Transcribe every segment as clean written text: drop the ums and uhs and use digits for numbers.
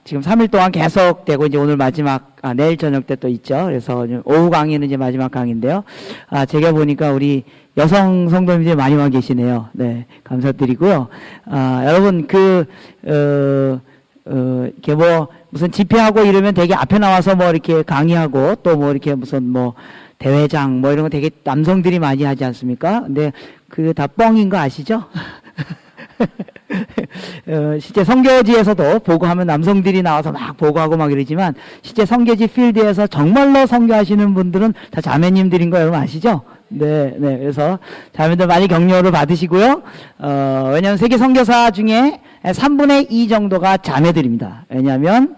지금 3일 동안 계속되고 이제 오늘 마지막 내일 저녁 때 또 있죠. 그래서 오후 강의는 이제 마지막 강의인데요. 제가 보니까 우리 여성 성도님들이 많이 와 계시네요. 네, 감사드리고요. 여러분 이렇게 뭐 무슨 집회하고 이러면 되게 앞에 나와서 뭐 이렇게 강의하고 또 뭐 이렇게 무슨 뭐 대회장 뭐 이런 거 되게 남성들이 많이 하지 않습니까? 근데 그 다 뻥인 거 아시죠? 실제 선교지에서도 보고하면 남성들이 나와서 막 보고하고 막 이러지만 실제 선교지 필드에서 정말로 선교하시는 분들은 다 자매님들인 거 여러분 아시죠? 네. 그래서 자매들 많이 격려를 받으시고요. 왜냐하면 세계 선교사 중에 3분의 2 정도가 자매들입니다. 왜냐하면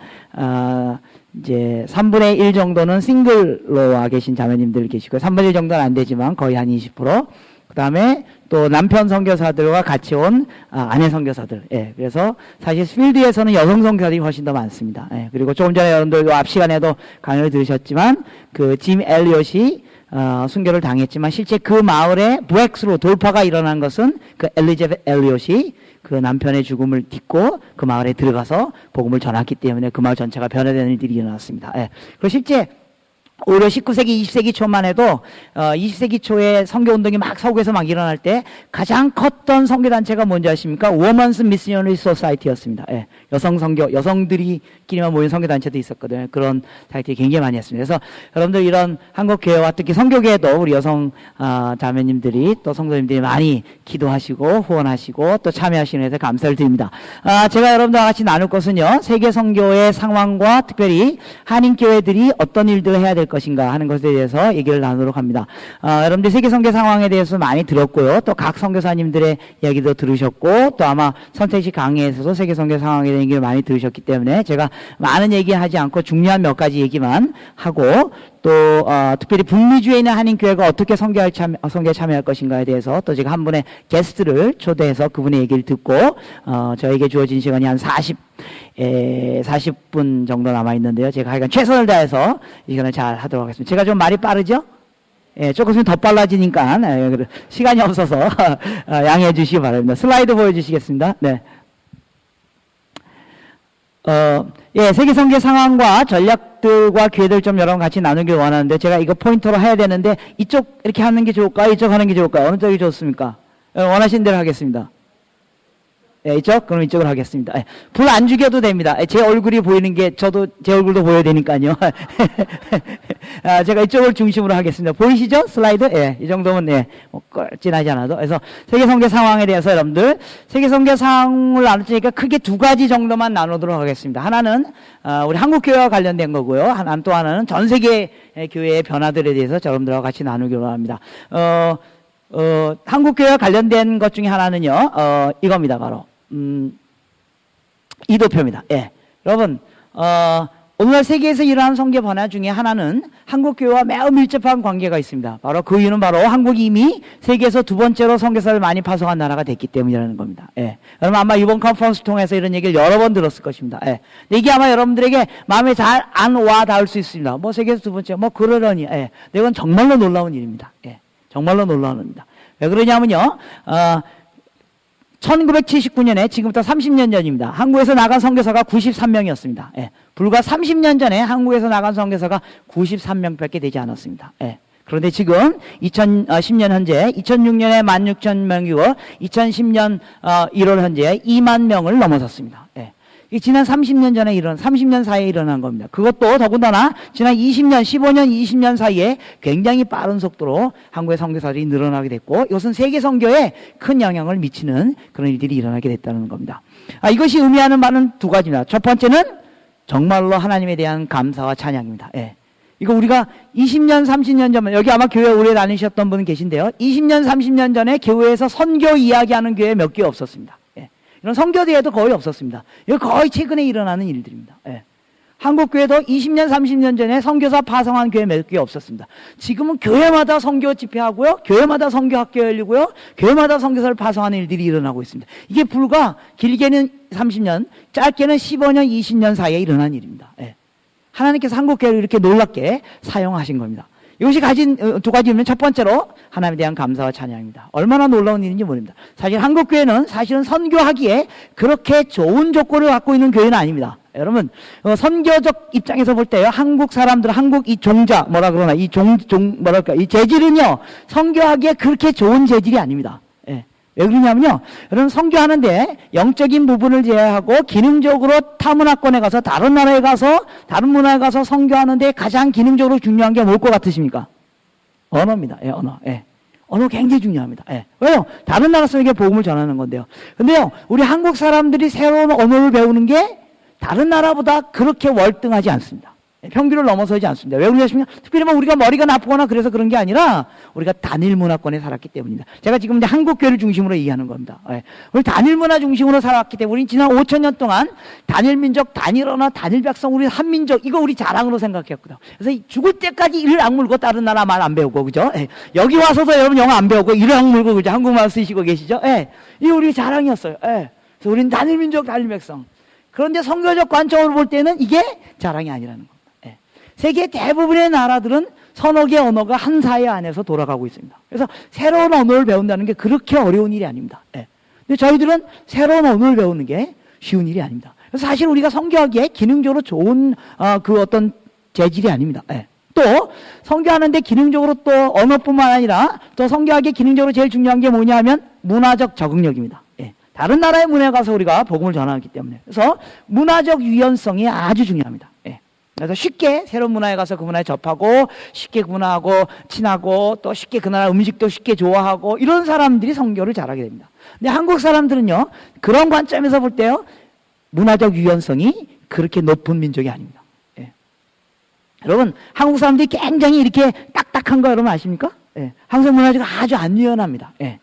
이제 3분의 1 정도는 싱글로 와 계신 자매님들 계시고 3분의 1 정도는 안 되지만 거의 한 20%. 그 다음에 또 남편 선교사들과 같이 온 아내 선교사들. 예, 그래서 사실 필드에서는 여성 선교사들이 훨씬 더 많습니다. 예, 그리고 조금 전에 여러분들 앞 시간에도 강의를 들으셨지만 그 짐 엘리엇이 순교를 당했지만 실제 그 마을에 브렉스로 돌파가 일어난 것은 그 엘리자벳 엘리엇이 그 남편의 죽음을 딛고 그 마을에 들어가서 복음을 전했기 때문에 그 마을 전체가 변화되는 일들이 일어났습니다. 예. 그리고 실제 오히려 19세기, 20세기 초만 해도 20세기 초에 선교운동이 막 서구에서 막 일어날 때 가장 컸던 선교단체가 뭔지 아십니까? Women's Missionary Society였습니다. 예, 여성들이끼리만 모인 선교단체도 있었거든요. 그런 사이트를 굉장히 많이 했습니다. 그래서 여러분들 이런 한국교회와 특히 선교계에도 우리 여성 자매님들이 또 성도님들이 많이 기도하시고 후원하시고 또 참여하시는 데서 감사를 드립니다. 제가 여러분들과 같이 나눌 것은요, 세계 선교의 상황과 특별히 한인교회들이 어떤 일들을 해야 될 것인가 하는 것에 대해서 얘기를 나누도록 합니다. 여러분들 세계 선교 상황에 대해서 많이 들었고요. 또 각 선교사님들의 이야기도 들으셨고 또 아마 선택식 강의에서도 세계 선교 상황에 대한 얘기를 많이 들으셨기 때문에 제가 많은 얘기하지 않고 중요한 몇 가지 얘기만 하고 또 특별히 북미주에 있는 한인교회가 어떻게 선교에 참여할 것인가에 대해서 또 제가 한 분의 게스트를 초대해서 그분의 얘기를 듣고 저에게 주어진 시간이 한 40분 정도 남아있는데요. 제가 하여간 최선을 다해서 이 시간을 잘 하도록 하겠습니다. 제가 좀 말이 빠르죠? 예, 조금 있으면 더 빨라지니까 시간이 없어서 양해해 주시기 바랍니다. 슬라이드 보여주시겠습니다. 네. 예, 세계 선교 상황과 전략들과 기회들 좀 여러분 같이 나누길 원하는데 제가 이거 포인트로 해야 되는데 이쪽 이렇게 하는 게 좋을까요? 이쪽 하는 게 좋을까요? 어느 쪽이 좋습니까? 원하신 대로 하겠습니다. 예, 이쪽? 그럼 이쪽으로 하겠습니다. 예, 불 안 죽여도 됩니다. 제 얼굴이 보이는 게 저도 제 얼굴도 보여야 되니까요. 제가 이쪽을 중심으로 하겠습니다. 보이시죠? 슬라이드? 예, 이 정도면 예, 진하지 않아도. 그래서 세계 선교 상황에 대해서 여러분들 세계 선교 상황을 나누니까 크게 두 가지 정도만 나누도록 하겠습니다. 하나는 우리 한국 교회와 관련된 거고요. 또 하나는 전 세계 교회의 변화들에 대해서 여러분들과 같이 나누기로 합니다. 한국 교회와 관련된 것 중에 하나는요. 이겁니다. 바로 이도표입니다. 예. 여러분, 오늘날 세계에서 일어나는 선교 변화 중에 하나는 한국교회와 매우 밀접한 관계가 있습니다. 바로 그 이유는 바로 한국이 이미 세계에서 두 번째로 선교사를 많이 파송한 나라가 됐기 때문이라는 겁니다. 예. 여러분 아마 이번 컨퍼런스 통해서 이런 얘기를 여러 번 들었을 것입니다. 예. 이게 아마 여러분들에게 마음에 잘 안 와 닿을 수 있습니다. 뭐 세계에서 두 번째, 뭐 그러려니. 예. 이건 정말로 놀라운 일입니다. 예. 정말로 놀라운 일입니다. 왜 그러냐면요, 1979년에 지금부터 30년 전입니다. 한국에서 나간 선교사가 93명이었습니다. 예. 불과 30년 전에 한국에서 나간 선교사가 93명밖에 되지 않았습니다. 예. 그런데 지금 2010년 현재 2006년에 16,000명이고 2010년 1월 현재 2만 명을 넘어섰습니다. 예. 이 지난 30년 사이에 일어난 겁니다. 그것도 더군다나 지난 20년, 15년, 20년 사이에 굉장히 빠른 속도로 한국의 선교사들이 늘어나게 됐고 이것은 세계 선교에 큰 영향을 미치는 그런 일들이 일어나게 됐다는 겁니다. 이것이 의미하는 바는 두 가지입니다. 첫 번째는 정말로 하나님에 대한 감사와 찬양입니다. 예. 이거 우리가 20년, 30년 전, 여기 아마 교회 오래 다니셨던 분 계신데요. 20년, 30년 전에 교회에서 선교 이야기하는 교회 몇 개 없었습니다. 예. 이런 선교대회도 거의 없었습니다. 이거 거의 최근에 일어나는 일들입니다. 예. 한국교회도 20년, 30년 전에 선교사 파송한 교회 몇 개 없었습니다. 지금은 교회마다 선교 집회하고요. 교회마다 선교학교 열리고요. 교회마다 선교사를 파송하는 일들이 일어나고 있습니다. 이게 불과 길게는 30년, 짧게는 15년, 20년 사이에 일어난 일입니다. 예. 하나님께서 한국교회를 이렇게 놀랍게 사용하신 겁니다. 이것이 가진 두 가지 의미는 첫 번째로 하나님에 대한 감사와 찬양입니다. 얼마나 놀라운 일인지 모릅니다. 사실 한국교회는 사실은 선교하기에 그렇게 좋은 조건을 갖고 있는 교회는 아닙니다. 여러분, 선교적 입장에서 볼 때요, 한국 사람들, 한국 이 종자, 뭐라 그러나, 뭐랄까, 이 재질은요, 선교하기에 그렇게 좋은 재질이 아닙니다. 예. 왜 그러냐면요, 여러분, 선교하는데 영적인 부분을 제외하고 기능적으로 타 문화권에 가서, 다른 나라에 가서, 다른 문화에 가서 선교하는데 가장 기능적으로 중요한 게 뭘 것 같으십니까? 언어입니다. 예, 언어. 예. 언어 굉장히 중요합니다. 예. 왜요? 다른 나라 사람에게 복음을 전하는 건데요. 근데요, 우리 한국 사람들이 새로운 언어를 배우는 게 다른 나라보다 그렇게 월등하지 않습니다. 평균을 넘어서지 않습니다. 왜 그러냐면 특별히 뭐 우리가 머리가 나쁘거나 그래서 그런 게 아니라 우리가 단일 문화권에 살았기 때문입니다. 제가 지금 이제 한국 교회를 중심으로 얘기하는 겁니다. 예. 우리 단일 문화 중심으로 살았기 때문에 우리 지난 5,000년 동안 단일 민족, 단일 언어, 단일 백성, 우리 한민족 이거 우리 자랑으로 생각했거든요. 그래서 죽을 때까지 이를 악물고 다른 나라 말 안 배우고 그죠? 예. 여기 와서도 여러분 영어 안 배우고 이를 악물고 그죠? 한국말 쓰시고 계시죠? 예. 이게 우리 자랑이었어요. 예. 그래서 우리는 단일 민족, 단일 백성. 그런데 선교적 관점으로 볼 때는 이게 자랑이 아니라는 겁니다. 예. 세계 대부분의 나라들은 서너 개 언어가 한 사회 안에서 돌아가고 있습니다. 그래서 새로운 언어를 배운다는 게 그렇게 어려운 일이 아닙니다. 예. 근데 저희들은 새로운 언어를 배우는 게 쉬운 일이 아닙니다. 그래서 사실 우리가 선교하기에 기능적으로 좋은 그 어떤 재질이 아닙니다. 예. 또 선교하는데 기능적으로 또 언어뿐만 아니라 또 선교하기에 기능적으로 제일 중요한 게 뭐냐 하면 문화적 적응력입니다. 예. 다른 나라의 문화에 가서 우리가 복음을 전하기 때문에. 그래서 문화적 유연성이 아주 중요합니다. 예. 그래서 쉽게 새로운 문화에 가서 그 문화에 접하고 쉽게 그 문화하고 친하고 또 쉽게 그 나라 음식도 쉽게 좋아하고 이런 사람들이 선교를 잘하게 됩니다. 근데 한국 사람들은요, 그런 관점에서 볼 때요, 문화적 유연성이 그렇게 높은 민족이 아닙니다. 예. 여러분, 한국 사람들이 굉장히 이렇게 딱딱한 거 여러분 아십니까? 예. 한국 문화가 아주 안 유연합니다. 예.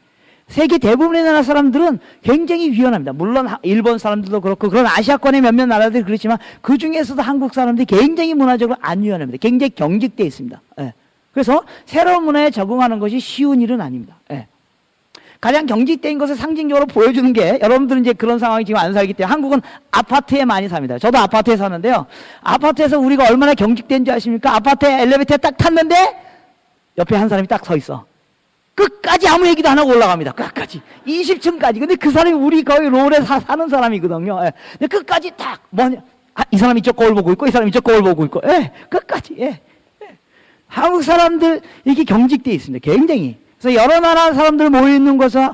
세계 대부분의 나라 사람들은 굉장히 유연합니다. 물론 일본 사람들도 그렇고 그런 아시아권의 몇몇 나라들이 그렇지만 그 중에서도 한국 사람들이 굉장히 문화적으로 안 유연합니다. 굉장히 경직되어 있습니다. 예. 그래서 새로운 문화에 적응하는 것이 쉬운 일은 아닙니다. 예. 가장 경직된 것을 상징적으로 보여주는 게, 여러분들은 이제 그런 상황이 지금 안 살기 때문에 한국은 아파트에 많이 삽니다. 저도 아파트에 사는데요. 아파트에서 우리가 얼마나 경직된 줄 아십니까? 아파트에 엘리베이터에 딱 탔는데 옆에 한 사람이 딱 서 있어. 끝까지 아무 얘기도 안 하고 올라갑니다. 끝까지. 20층까지. 근데 그 사람이 우리 거의 롤에 사는 사람이거든요. 예. 근데 끝까지 딱, 이 사람이 이쪽 거울 보고 있고, 이 사람이 이쪽 거울 보고 있고, 예. 끝까지, 예. 예. 한국 사람들, 이게 경직되어 있습니다. 굉장히. 그래서 여러 나라 사람들 모여있는 곳에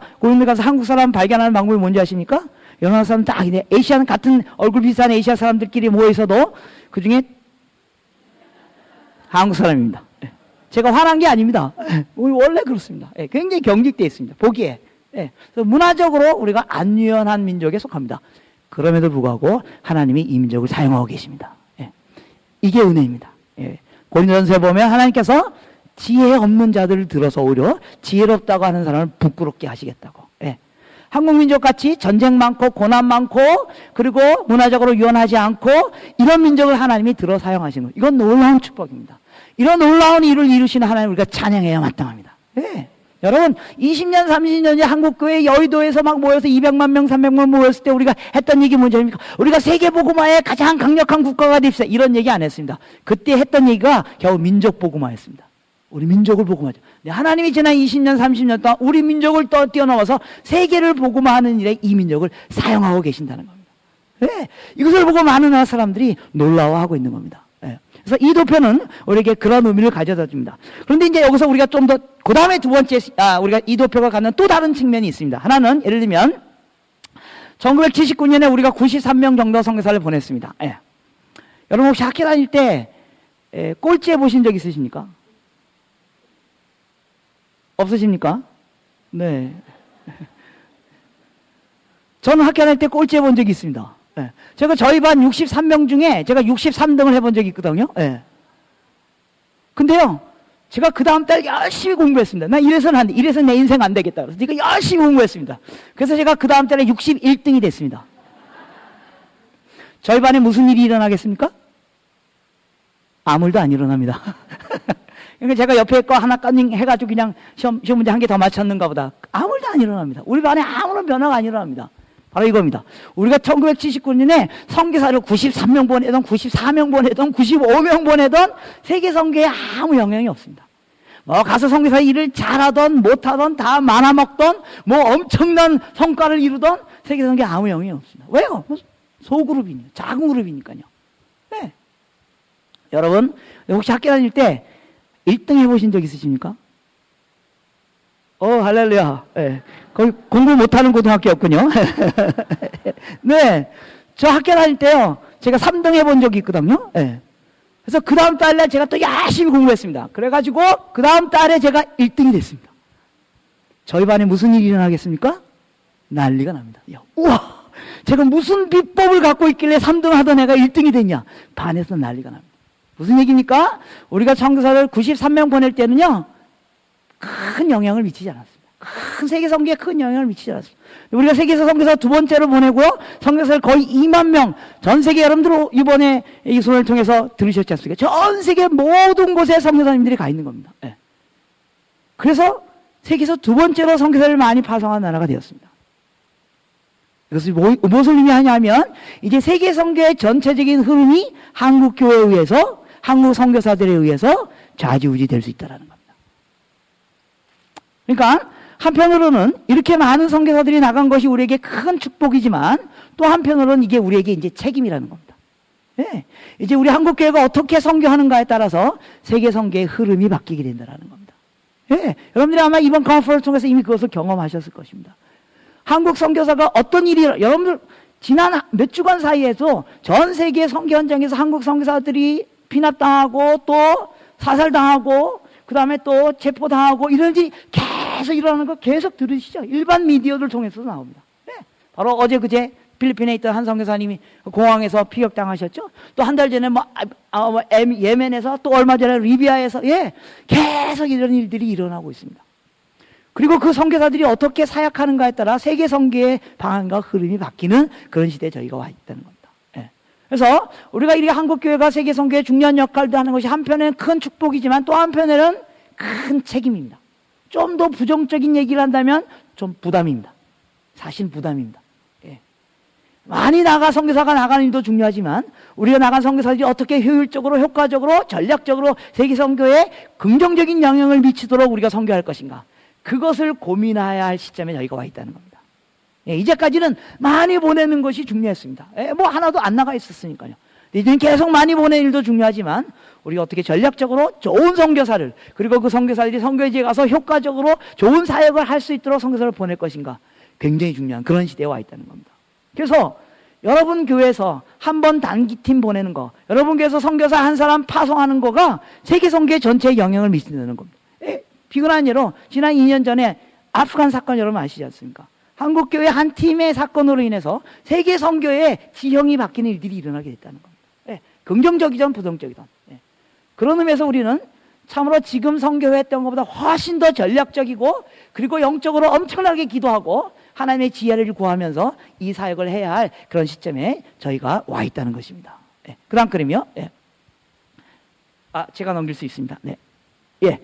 가서 한국 사람 발견하는 방법이 뭔지 아십니까? 여러 나라 사람 딱, 아시아는 같은 얼굴 비슷한 아시아 사람들끼리 모여있어도 그 중에 한국 사람입니다. 예. 제가 화난 게 아닙니다. 원래 그렇습니다. 예, 굉장히 경직되어 있습니다. 보기에. 예, 그래서 문화적으로 우리가 안 유연한 민족에 속합니다. 그럼에도 불구하고 하나님이 이 민족을 사용하고 계십니다. 예, 이게 은혜입니다. 예, 고린도전서에 보면 하나님께서 지혜 없는 자들을 들어서 오히려 지혜롭다고 하는 사람을 부끄럽게 하시겠다고. 예, 한국 민족같이 전쟁 많고 고난 많고 그리고 문화적으로 유연하지 않고 이런 민족을 하나님이 들어 사용하시는 것. 이건 놀라운 축복입니다. 이런 놀라운 일을 이루시는 하나님 우리가 찬양해야 마땅합니다. 네. 여러분 20년 30년 전에 한국교회 여의도에서 막 모여서 200만 명 300만 모였을 때 우리가 했던 얘기 뭔지 우리가 세계복음화의 가장 강력한 국가가 됩시다 이런 얘기 안 했습니다. 그때 했던 얘기가 겨우 민족복음화였습니다. 우리 민족을 복음하죠. 하나님이 지난 20년 30년 동안 우리 민족을 뛰어넘어서 세계를 복음화하는 일에 이 민족을 사용하고 계신다는 겁니다. 네. 이것을 보고 많은 나라 사람들이 놀라워하고 있는 겁니다. 그래서 이 도표는 우리에게 그런 의미를 가져다 줍니다. 그런데 이제 여기서 우리가 좀 더, 그 다음에 두 번째, 우리가 이 도표가 갖는 또 다른 측면이 있습니다. 하나는, 예를 들면, 1979년에 우리가 93명 정도 선교사를 보냈습니다. 예. 여러분 혹시 학교 다닐 때, 꼴찌해 보신 적 있으십니까? 없으십니까? 네. 저는 학교 다닐 때 꼴찌해 본 적이 있습니다. 예. 제가 저희 반 63명 중에 제가 63등을 해본 적이 있거든요. 예. 근데요, 제가 그 다음 달 열심히 공부했습니다. 나 이래서는 안 돼. 이래서 내 인생 안 되겠다. 그래서 제가 열심히 공부했습니다. 그래서 제가 그 다음 달에 61등이 됐습니다. 저희 반에 무슨 일이 일어나겠습니까? 아무 일도 안 일어납니다. 그러니까 제가 옆에 거 하나 까닝 해가지고 그냥 시험 문제 한 개 더 맞췄는가 보다. 아무 일도 안 일어납니다. 우리 반에 아무런 변화가 안 일어납니다. 바로 이겁니다. 우리가 1979년에 선교사를 93명 보내던 94명 보내던 95명 보내던 세계 선교에 아무 영향이 없습니다. 뭐 가서 선교사 일을 잘하던 못하던 다 말아먹던 뭐 엄청난 성과를 이루던 세계 선교에 아무 영향이 없습니다. 왜요? 소그룹이니까, 작은 그룹이니까요. 네. 여러분, 혹시 학교 다닐 때 1등 해보신 적 있으십니까? 할렐루야. 네. 거기 공부 못하는 고등학교였군요. 네. 저 학교 다닐 때요, 제가 3등 해본 적이 있거든요. 네. 그래서 그 다음 달에 제가 또 열심히 공부했습니다. 그래가지고 그 다음 달에 제가 1등이 됐습니다. 저희 반에 무슨 일이 일어나겠습니까? 난리가 납니다. 야, 우와! 제가 무슨 비법을 갖고 있길래 3등 하던 애가 1등이 됐냐? 반에서 난리가 납니다. 무슨 얘기입니까? 우리가 선교사를 93명 보낼 때는요, 큰 영향을 미치지 않았습니다. 큰 세계 선교에 큰 영향을 미치지 않았습니다. 우리가 세계에서 선교사 두 번째로 보내고요, 선교사를 거의 2만 명, 전 세계 여러분들 이번에 이 손을 통해서 들으셨지 않습니까? 전 세계 모든 곳에 선교사님들이 가 있는 겁니다. 네. 그래서 세계에서 두 번째로 선교사를 많이 파송한 나라가 되었습니다. 이것이 무엇을 의미하냐면, 이제 세계 선교의 전체적인 흐름이 한국 교회에 의해서, 한국 선교사들에 의해서 좌지우지 될 수 있다는 겁니다. 그러니까 한편으로는 이렇게 많은 선교사들이 나간 것이 우리에게 큰 축복이지만, 또 한편으로는 이게 우리에게 이제 책임이라는 겁니다. 네. 이제 우리 한국 교회가 어떻게 선교하는가에 따라서 세계 선교의 흐름이 바뀌게 된다는 겁니다. 네. 여러분들이 아마 이번 컨퍼런스를 통해서 이미 그것을 경험하셨을 것입니다. 한국 선교사가 어떤 일이, 여러분들 지난 몇 주간 사이에도 전 세계 선교 현장에서 한국 선교사들이 피납당하고 또 사살당하고 그 다음에 또 체포당하고 이런 일이 계속 일어나는 거 계속 들으시죠? 일반 미디어를 통해서도 나옵니다. 네. 바로 어제 그제 필리핀에 있던 한 선교사님이 공항에서 피격당하셨죠? 또 한 달 전에 예멘에서, 또 얼마 전에 리비아에서, 예, 계속 이런 일들이 일어나고 있습니다. 그리고 그 선교사들이 어떻게 사역하는가에 따라 세계 선교의 방향과 흐름이 바뀌는 그런 시대에 저희가 와 있다는 겁니다. 예. 그래서 우리가 이렇게 한국교회가 세계 선교의 중요한 역할도 하는 것이 한편에는 큰 축복이지만 또 한편에는 큰 책임입니다. 좀 더 부정적인 얘기를 한다면 좀 부담입니다. 사실 부담입니다. 예. 많이 선교사가 나가는 일도 중요하지만 우리가 나간 선교사들이 어떻게 효율적으로, 효과적으로, 전략적으로 세계 선교에 긍정적인 영향을 미치도록 우리가 선교할 것인가, 그것을 고민해야 할 시점에 저희가 와 있다는 겁니다. 예, 이제까지는 많이 보내는 것이 중요했습니다. 예, 뭐 하나도 안 나가 있었으니까요. 이제는 계속 많이 보내는 일도 중요하지만 우리가 어떻게 전략적으로 좋은 선교사를, 그리고 그 선교사들이 선교지에 가서 효과적으로 좋은 사역을 할 수 있도록 선교사를 보낼 것인가, 굉장히 중요한 그런 시대에 와 있다는 겁니다. 그래서 여러분 교회에서 한 번 단기팀 보내는 거, 여러분 교회에서 선교사 한 사람 파송하는 거가 세계 선교의 전체에 영향을 미친다는 겁니다. 예, 비근한 예로 지난 2년 전에 아프간 사건 여러분 아시지 않습니까? 한국교회 한 팀의 사건으로 인해서 세계 선교의 지형이 바뀌는 일들이 일어나게 됐다는 겁니다. 예, 긍정적이든 부정적이든. 예. 그런 의미에서 우리는 참으로 지금 선교했던 것보다 훨씬 더 전략적이고, 그리고 영적으로 엄청나게 기도하고 하나님의 지혜를 구하면서 이 사역을 해야 할 그런 시점에 저희가 와 있다는 것입니다. 예. 그 다음 그림이요. 예. 제가 넘길 수 있습니다. 네. 예.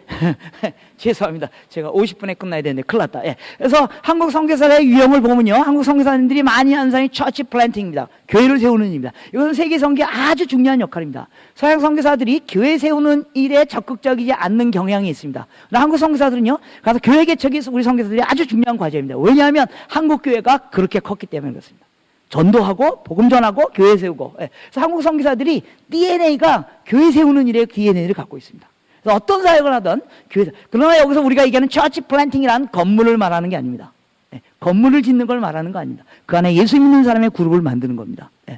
죄송합니다. 제가 50분에 끝나야 되는데 큰일 났다. 예. 그래서 한국 선교사의 유형을 보면요, 한국 선교사님들이 많이 하는 사람이 처치 플랜팅입니다. 교회를 세우는 일입니다. 이것은 세계 선교의 아주 중요한 역할입니다. 서양 선교사들이 교회 세우는 일에 적극적이지 않는 경향이 있습니다. 그러나 한국 선교사들은요, 가서 교회 개척이 우리 선교사들이 아주 중요한 과제입니다. 왜냐하면 한국 교회가 그렇게 컸기 때문에 그렇습니다. 전도하고 복음 전하고 교회 세우고. 예. 그래서 한국 선교사들이 DNA가 교회 세우는 일에 DNA를 갖고 있습니다. 어떤 사역을 하든 교회에서. 그러나 여기서 우리가 얘기하는 처치 플랜팅이라는 건물을 말하는 게 아닙니다. 예, 건물을 짓는 걸 말하는 거 아닙니다. 그 안에 예수 믿는 사람의 그룹을 만드는 겁니다. 예.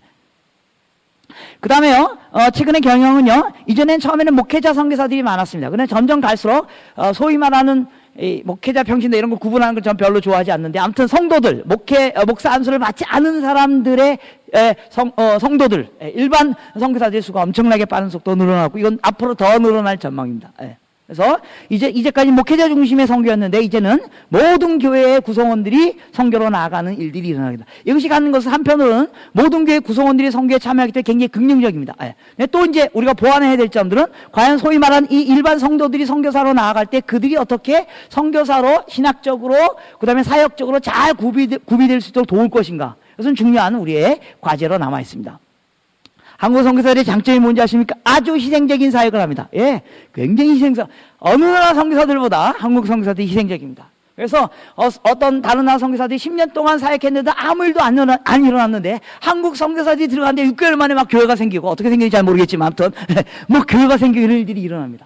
그 다음에요, 최근의 경영은요, 이전엔 처음에는 목회자 선교사들이 많았습니다. 그런데 점점 갈수록 소위 말하는 이 목회자 평신도 이런 거 구분하는 걸 전 별로 좋아하지 않는데, 아무튼 성도들, 목사 안수를 받지 않은 사람들의 성도들, 일반 선교사들의 수가 엄청나게 빠른 속도로 늘어나고, 이건 앞으로 더 늘어날 전망입니다. 그래서 이제까지 목회자 중심의 선교였는데, 이제는 모든 교회의 구성원들이 선교로 나아가는 일들이 일어나게 됩니다. 이것이 갖는 것은 한편으로는 모든 교회 구성원들이 선교에 참여하기 때문에 굉장히 긍정적입니다. 또 이제 우리가 보완해야 될 점들은, 과연 소위 말하는 이 일반 성도들이 선교사로 나아갈 때 그들이 어떻게 선교사로 신학적으로, 그 다음에 사역적으로 잘 구비될 수 있도록 도울 것인가, 이것은 중요한 우리의 과제로 남아 있습니다. 한국 선교사들의 장점이 뭔지 아십니까? 아주 희생적인 사역을 합니다. 예, 굉장히 어느 나라 선교사들보다 한국 선교사들이 희생적입니다. 그래서 어떤 다른 나라 선교사들이 10년 동안 사역했는데 아무 일도 안 일어났는데 한국 선교사들이 들어갔는데 6개월 만에 막 교회가 생기고 어떻게 생긴지 잘 모르겠지만 아무튼 뭐 교회가 생기고 이런 일들이 일어납니다.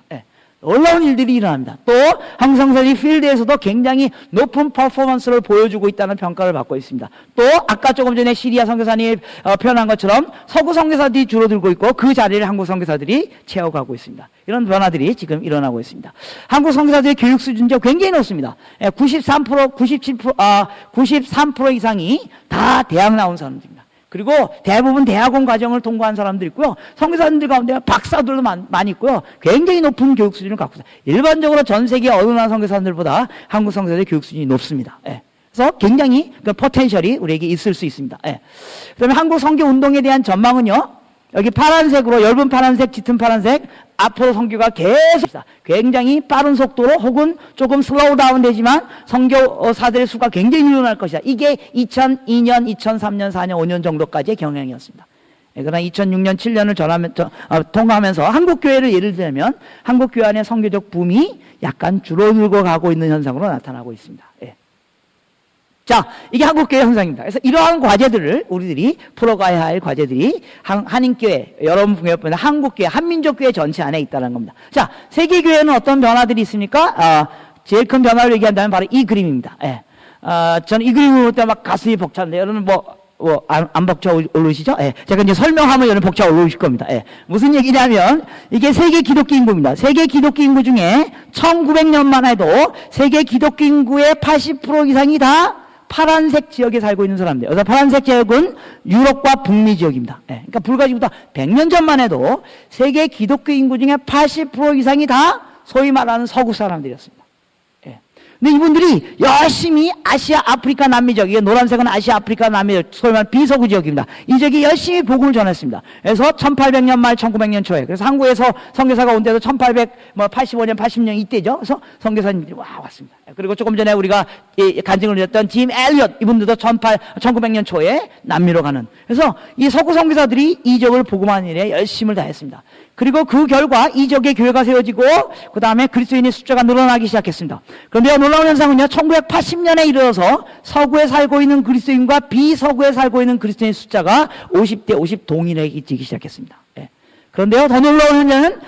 놀라운 일들이 일어납니다. 또 한국 선교사들이 필드에서도 굉장히 높은 퍼포먼스를 보여주고 있다는 평가를 받고 있습니다. 또 아까 조금 전에 시리아 선교사님이 표현한 것처럼 서구 선교사들이 줄어들고 있고 그 자리를 한국 선교사들이 채워가고 있습니다. 이런 변화들이 지금 일어나고 있습니다. 한국 선교사들의 교육 수준이 굉장히 높습니다. 93% 이상이 다 대학 나온 사람들입니다. 그리고 대부분 대학원 과정을 통과한 사람들 있고요. 선교사님들 가운데 박사들도 많이 있고요. 굉장히 높은 교육 수준을 갖고 있어요. 일반적으로 전 세계 어느 나라 선교사들보다 한국 선교사들의 교육 수준이 높습니다. 그래서 굉장히 그 포텐셜이 우리에게 있을 수 있습니다. 그다음에 한국 선교 운동에 대한 전망은요. 여기 파란색으로 엷은 파란색, 짙은 파란색 앞으로 선교가 계속 굉장히 빠른 속도로 혹은 조금 슬로우 다운 되지만 선교사들의 수가 굉장히 늘어날 것이다. 이게 2002년, 2003년, 4년, 5년 정도까지의 경향이었습니다. 그러나 2006년, 7년을 통과하면서 한국교회를 예를 들면 한국교회 안에 선교적 붐이 약간 줄어들고 가고 있는 현상으로 나타나고 있습니다. 자, 이게 한국교회 현상입니다. 그래서 이러한 과제들을 우리들이 풀어가야 할 과제들이 한인교회, 여러분 교회뿐만 아니라 한국교회, 한민족교회 전체 안에 있다는 겁니다. 자, 세계교회는 어떤 변화들이 있습니까? 제일 큰 변화를 얘기한다면 바로 이 그림입니다. 저는 이 그림을 볼 때 막 가슴이 벅찬데, 여러분 안 벅차 오르시죠? 제가 이제 설명하면 여러분 벅차 오르실 겁니다. 무슨 얘기냐면, 이게 세계 기독교 인구입니다. 세계 기독교 인구 중에 1900년만 해도 세계 기독교 인구의 80% 이상이 다 파란색 지역에 살고 있는 사람들. 그래서 파란색 지역은 유럽과 북미 지역입니다. 그러니까 불과지부터 100년 전만 해도 세계 기독교 인구 중에 80% 이상이 다 소위 말하는 서구 사람들이었습니다. 근데 이분들이 열심히 아시아, 아프리카, 남미 지역, 이게 노란색은 아시아, 아프리카, 남미 지역, 소위 말하는 비서구 지역입니다. 이 지역이 열심히 복음을 전했습니다. 그래서 1800년 말, 1900년 초에. 그래서 한국에서 선교사가 온 데도 1885년, 80년 이때죠. 그래서 선교사님들이 왔습니다. 그리고 조금 전에 우리가 간증을 드렸던 짐 엘리엇, 이분들도 1900년 초에 남미로 가는. 그래서 이 서구 선교사들이 이 지역을 복음하는 일에 열심을 다했습니다. 그리고 그 결과 이 지역에 교회가 세워지고 그 다음에 그리스도인의 숫자가 늘어나기 시작했습니다. 그런데 놀라운 현상은요, 1980년에 이르러서 서구에 살고 있는 그리스도인과 비서구에 살고 있는 그리스도인의 숫자가 50대 50 동일해지기 시작했습니다. 그런데요, 더 놀라운 현상은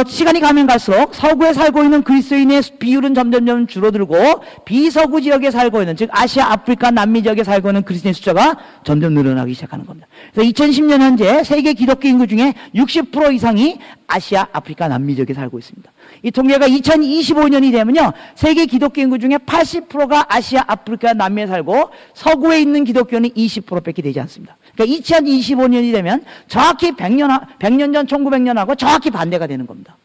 시간이 가면 갈수록 서구에 살고 있는 그리스도인의 비율은 점점 줄어들고 비서구 지역에 살고 있는, 즉 아시아, 아프리카, 남미 지역에 살고 있는 그리스도인의 숫자가 점점 늘어나기 시작하는 겁니다. 그래서 2010년 현재 세계 기독교 인구 중에 60% 이상이 아시아, 아프리카, 남미 지역에 살고 있습니다. 이 통계가 2025년이 되면요, 세계 기독교 인구 중에 80%가 아시아, 아프리카, 남미에 살고 서구에 있는 기독교는 20%밖에 되지 않습니다. 그러니까 2025년이 되면 정확히 100년 전 1900년하고 정확히 반대가 되는 겁니다.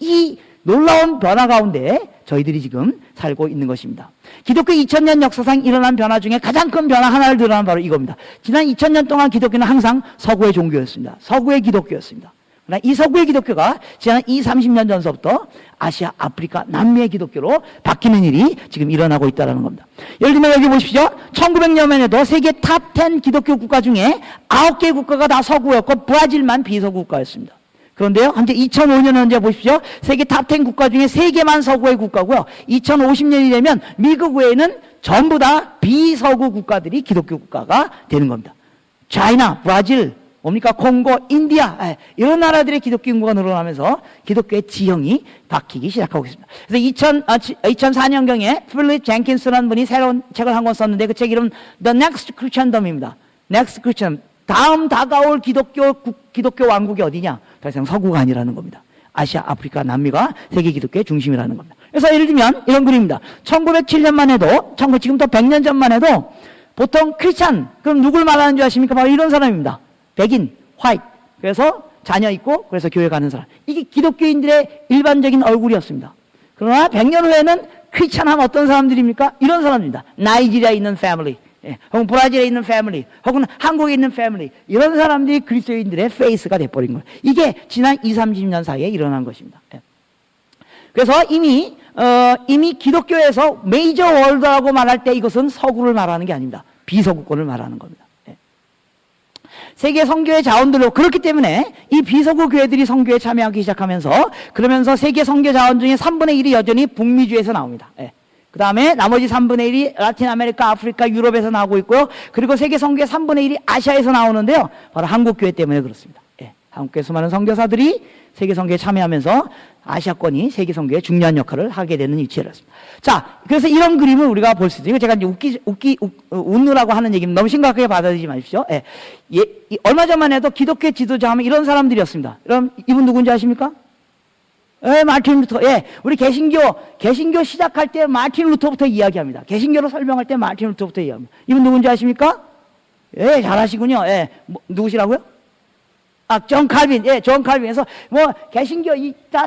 이 놀라운 변화 가운데 저희들이 지금 살고 있는 것입니다. 기독교 2000년 역사상 일어난 변화 중에 가장 큰 변화 하나를 드러난 바로 이겁니다. 지난 2000년 동안 기독교는 항상 서구의 종교였습니다. 서구의 기독교였습니다. 그러나 이 서구의 기독교가 지난 30년 전서부터 아시아, 아프리카, 남미의 기독교로 바뀌는 일이 지금 일어나고 있다는 겁니다. 예를 들면 여기 보십시오. 1900년에도 세계 탑 10 기독교 국가 중에 9개 국가가 다 서구였고 브라질만 비서구 국가였습니다. 그런데요, 현재 2005년 현재 보십시오. 세계 탑 10 국가 중에 3개만 서구의 국가고요. 2050년이 되면 미국 외에는 전부 다 비서구 국가들이 기독교 국가가 되는 겁니다. 차이나, 브라질, 뭡니까? 콩고, 인디아, 이런 나라들의 기독교 인구가 늘어나면서 기독교의 지형이 바뀌기 시작하고 있습니다. 그래서 2004년경에 필립 젠킨스라는 분이 새로운 책을 한 권 썼는데 그 책 이름은 The Next Christendom입니다. Next Christendom. 다음 다가올 기독교 왕국이 어디냐? 더 이상 서구가 아니라는 겁니다. 아시아, 아프리카, 남미가 세계 기독교의 중심이라는 겁니다. 그래서 예를 들면 이런 그림입니다. 1907년만 해도, 지금부터 100년 전만 해도 보통 크리스찬, 그럼 누굴 말하는 줄 아십니까? 바로 이런 사람입니다. 백인, 화이트. 그래서 자녀 있고 그래서 교회 가는 사람. 이게 기독교인들의 일반적인 얼굴이었습니다. 그러나 100년 후에는 크리스찬 하면 어떤 사람들입니까? 이런 사람들입니다. 나이지리아에 있는 패밀리, 혹은 브라질에 있는 패밀리, 혹은 한국에 있는 패밀리. 이런 사람들이 그리스도인들의 페이스가 돼버린 거예요. 이게 지난 30년 사이에 일어난 것입니다. 그래서 이미 기독교에서 메이저 월드라고 말할 때 이것은 서구를 말하는 게 아닙니다. 비서구권을 말하는 겁니다. 세계 선교의 자원들로, 그렇기 때문에 이 비서구 교회들이 선교에 참여하기 시작하면서, 그러면서 세계 선교 자원 중에 3분의 1이 여전히 북미주에서 나옵니다. 그 다음에 나머지 3분의 1이 라틴 아메리카, 아프리카, 유럽에서 나오고 있고요. 그리고 세계 선교의 3분의 1이 아시아에서 나오는데요. 바로 한국교회 때문에 그렇습니다. 예, 한국교회 수많은 선교사들이 세계 선교에 참여하면서 아시아권이 세계 선교에 중요한 역할을 하게 되는 위치였습니다. 자, 그래서 이런 그림을 우리가 볼 수 있어요. 이거 제가 이제 웃느라고 하는 얘기는 너무 심각하게 받아들이지 마십시오. 예, 얼마 전만 해도 기독교 지도자 하면 이런 사람들이었습니다. 여러분, 이분 누군지 아십니까? 예, 마틴 루터. 예, 우리 개신교 시작할 때 마틴 루터부터 이야기합니다. 개신교로 설명할 때 마틴 루터부터 이야기합니다. 이분 누군지 아십니까? 예, 잘하시군요. 예, 누구시라고요? 존 칼빈. 예, 존 칼빈에서, 개신교,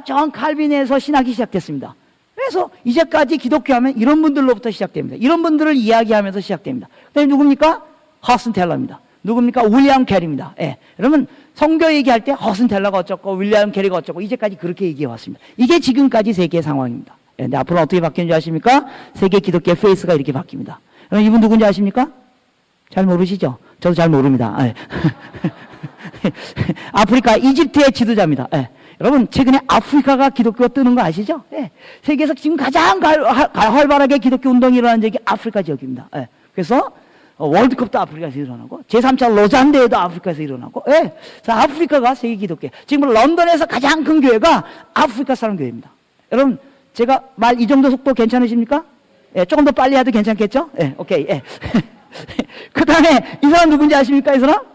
존 칼빈에서 신학이 시작됐습니다. 그래서 이제까지 기독교 하면 이런 분들로부터 시작됩니다. 이런 분들을 이야기하면서 시작됩니다. 그 다음에 누굽니까? 허슨 텔러입니다. 누굽니까? 윌리엄 캐리입니다. 예, 여러분, 성교 얘기할 때 허슨 텔러가 어쩌고, 윌리엄 캐리가 어쩌고, 이제까지 그렇게 얘기해 왔습니다. 이게 지금까지 세계 상황입니다. 예, 근데 앞으로 어떻게 바뀌는지 아십니까? 세계 기독교의 페이스가 이렇게 바뀝니다. 여러분, 이분 누군지 아십니까? 잘 모르시죠? 저도 잘 모릅니다. 예. 아프리카, 이집트의 지도자입니다. 예. 여러분, 최근에 아프리카가 기독교가 뜨는 거 아시죠? 예. 세계에서 지금 가장 활발하게 기독교 운동이 일어난 지역이 아프리카 지역입니다. 예. 그래서 월드컵도 아프리카에서 일어나고 제3차 로잔 대회도 아프리카에서 일어나고, 예. 자, 아프리카가 세계 기독교. 지금 런던에서 가장 큰 교회가 아프리카 사람 교회입니다. 여러분, 제가 말 이 정도 속도 괜찮으십니까? 예, 조금 더 빨리 해도 괜찮겠죠? 예, 오케이. 예. 그 다음에 이 사람 누군지 아십니까? 이 사람?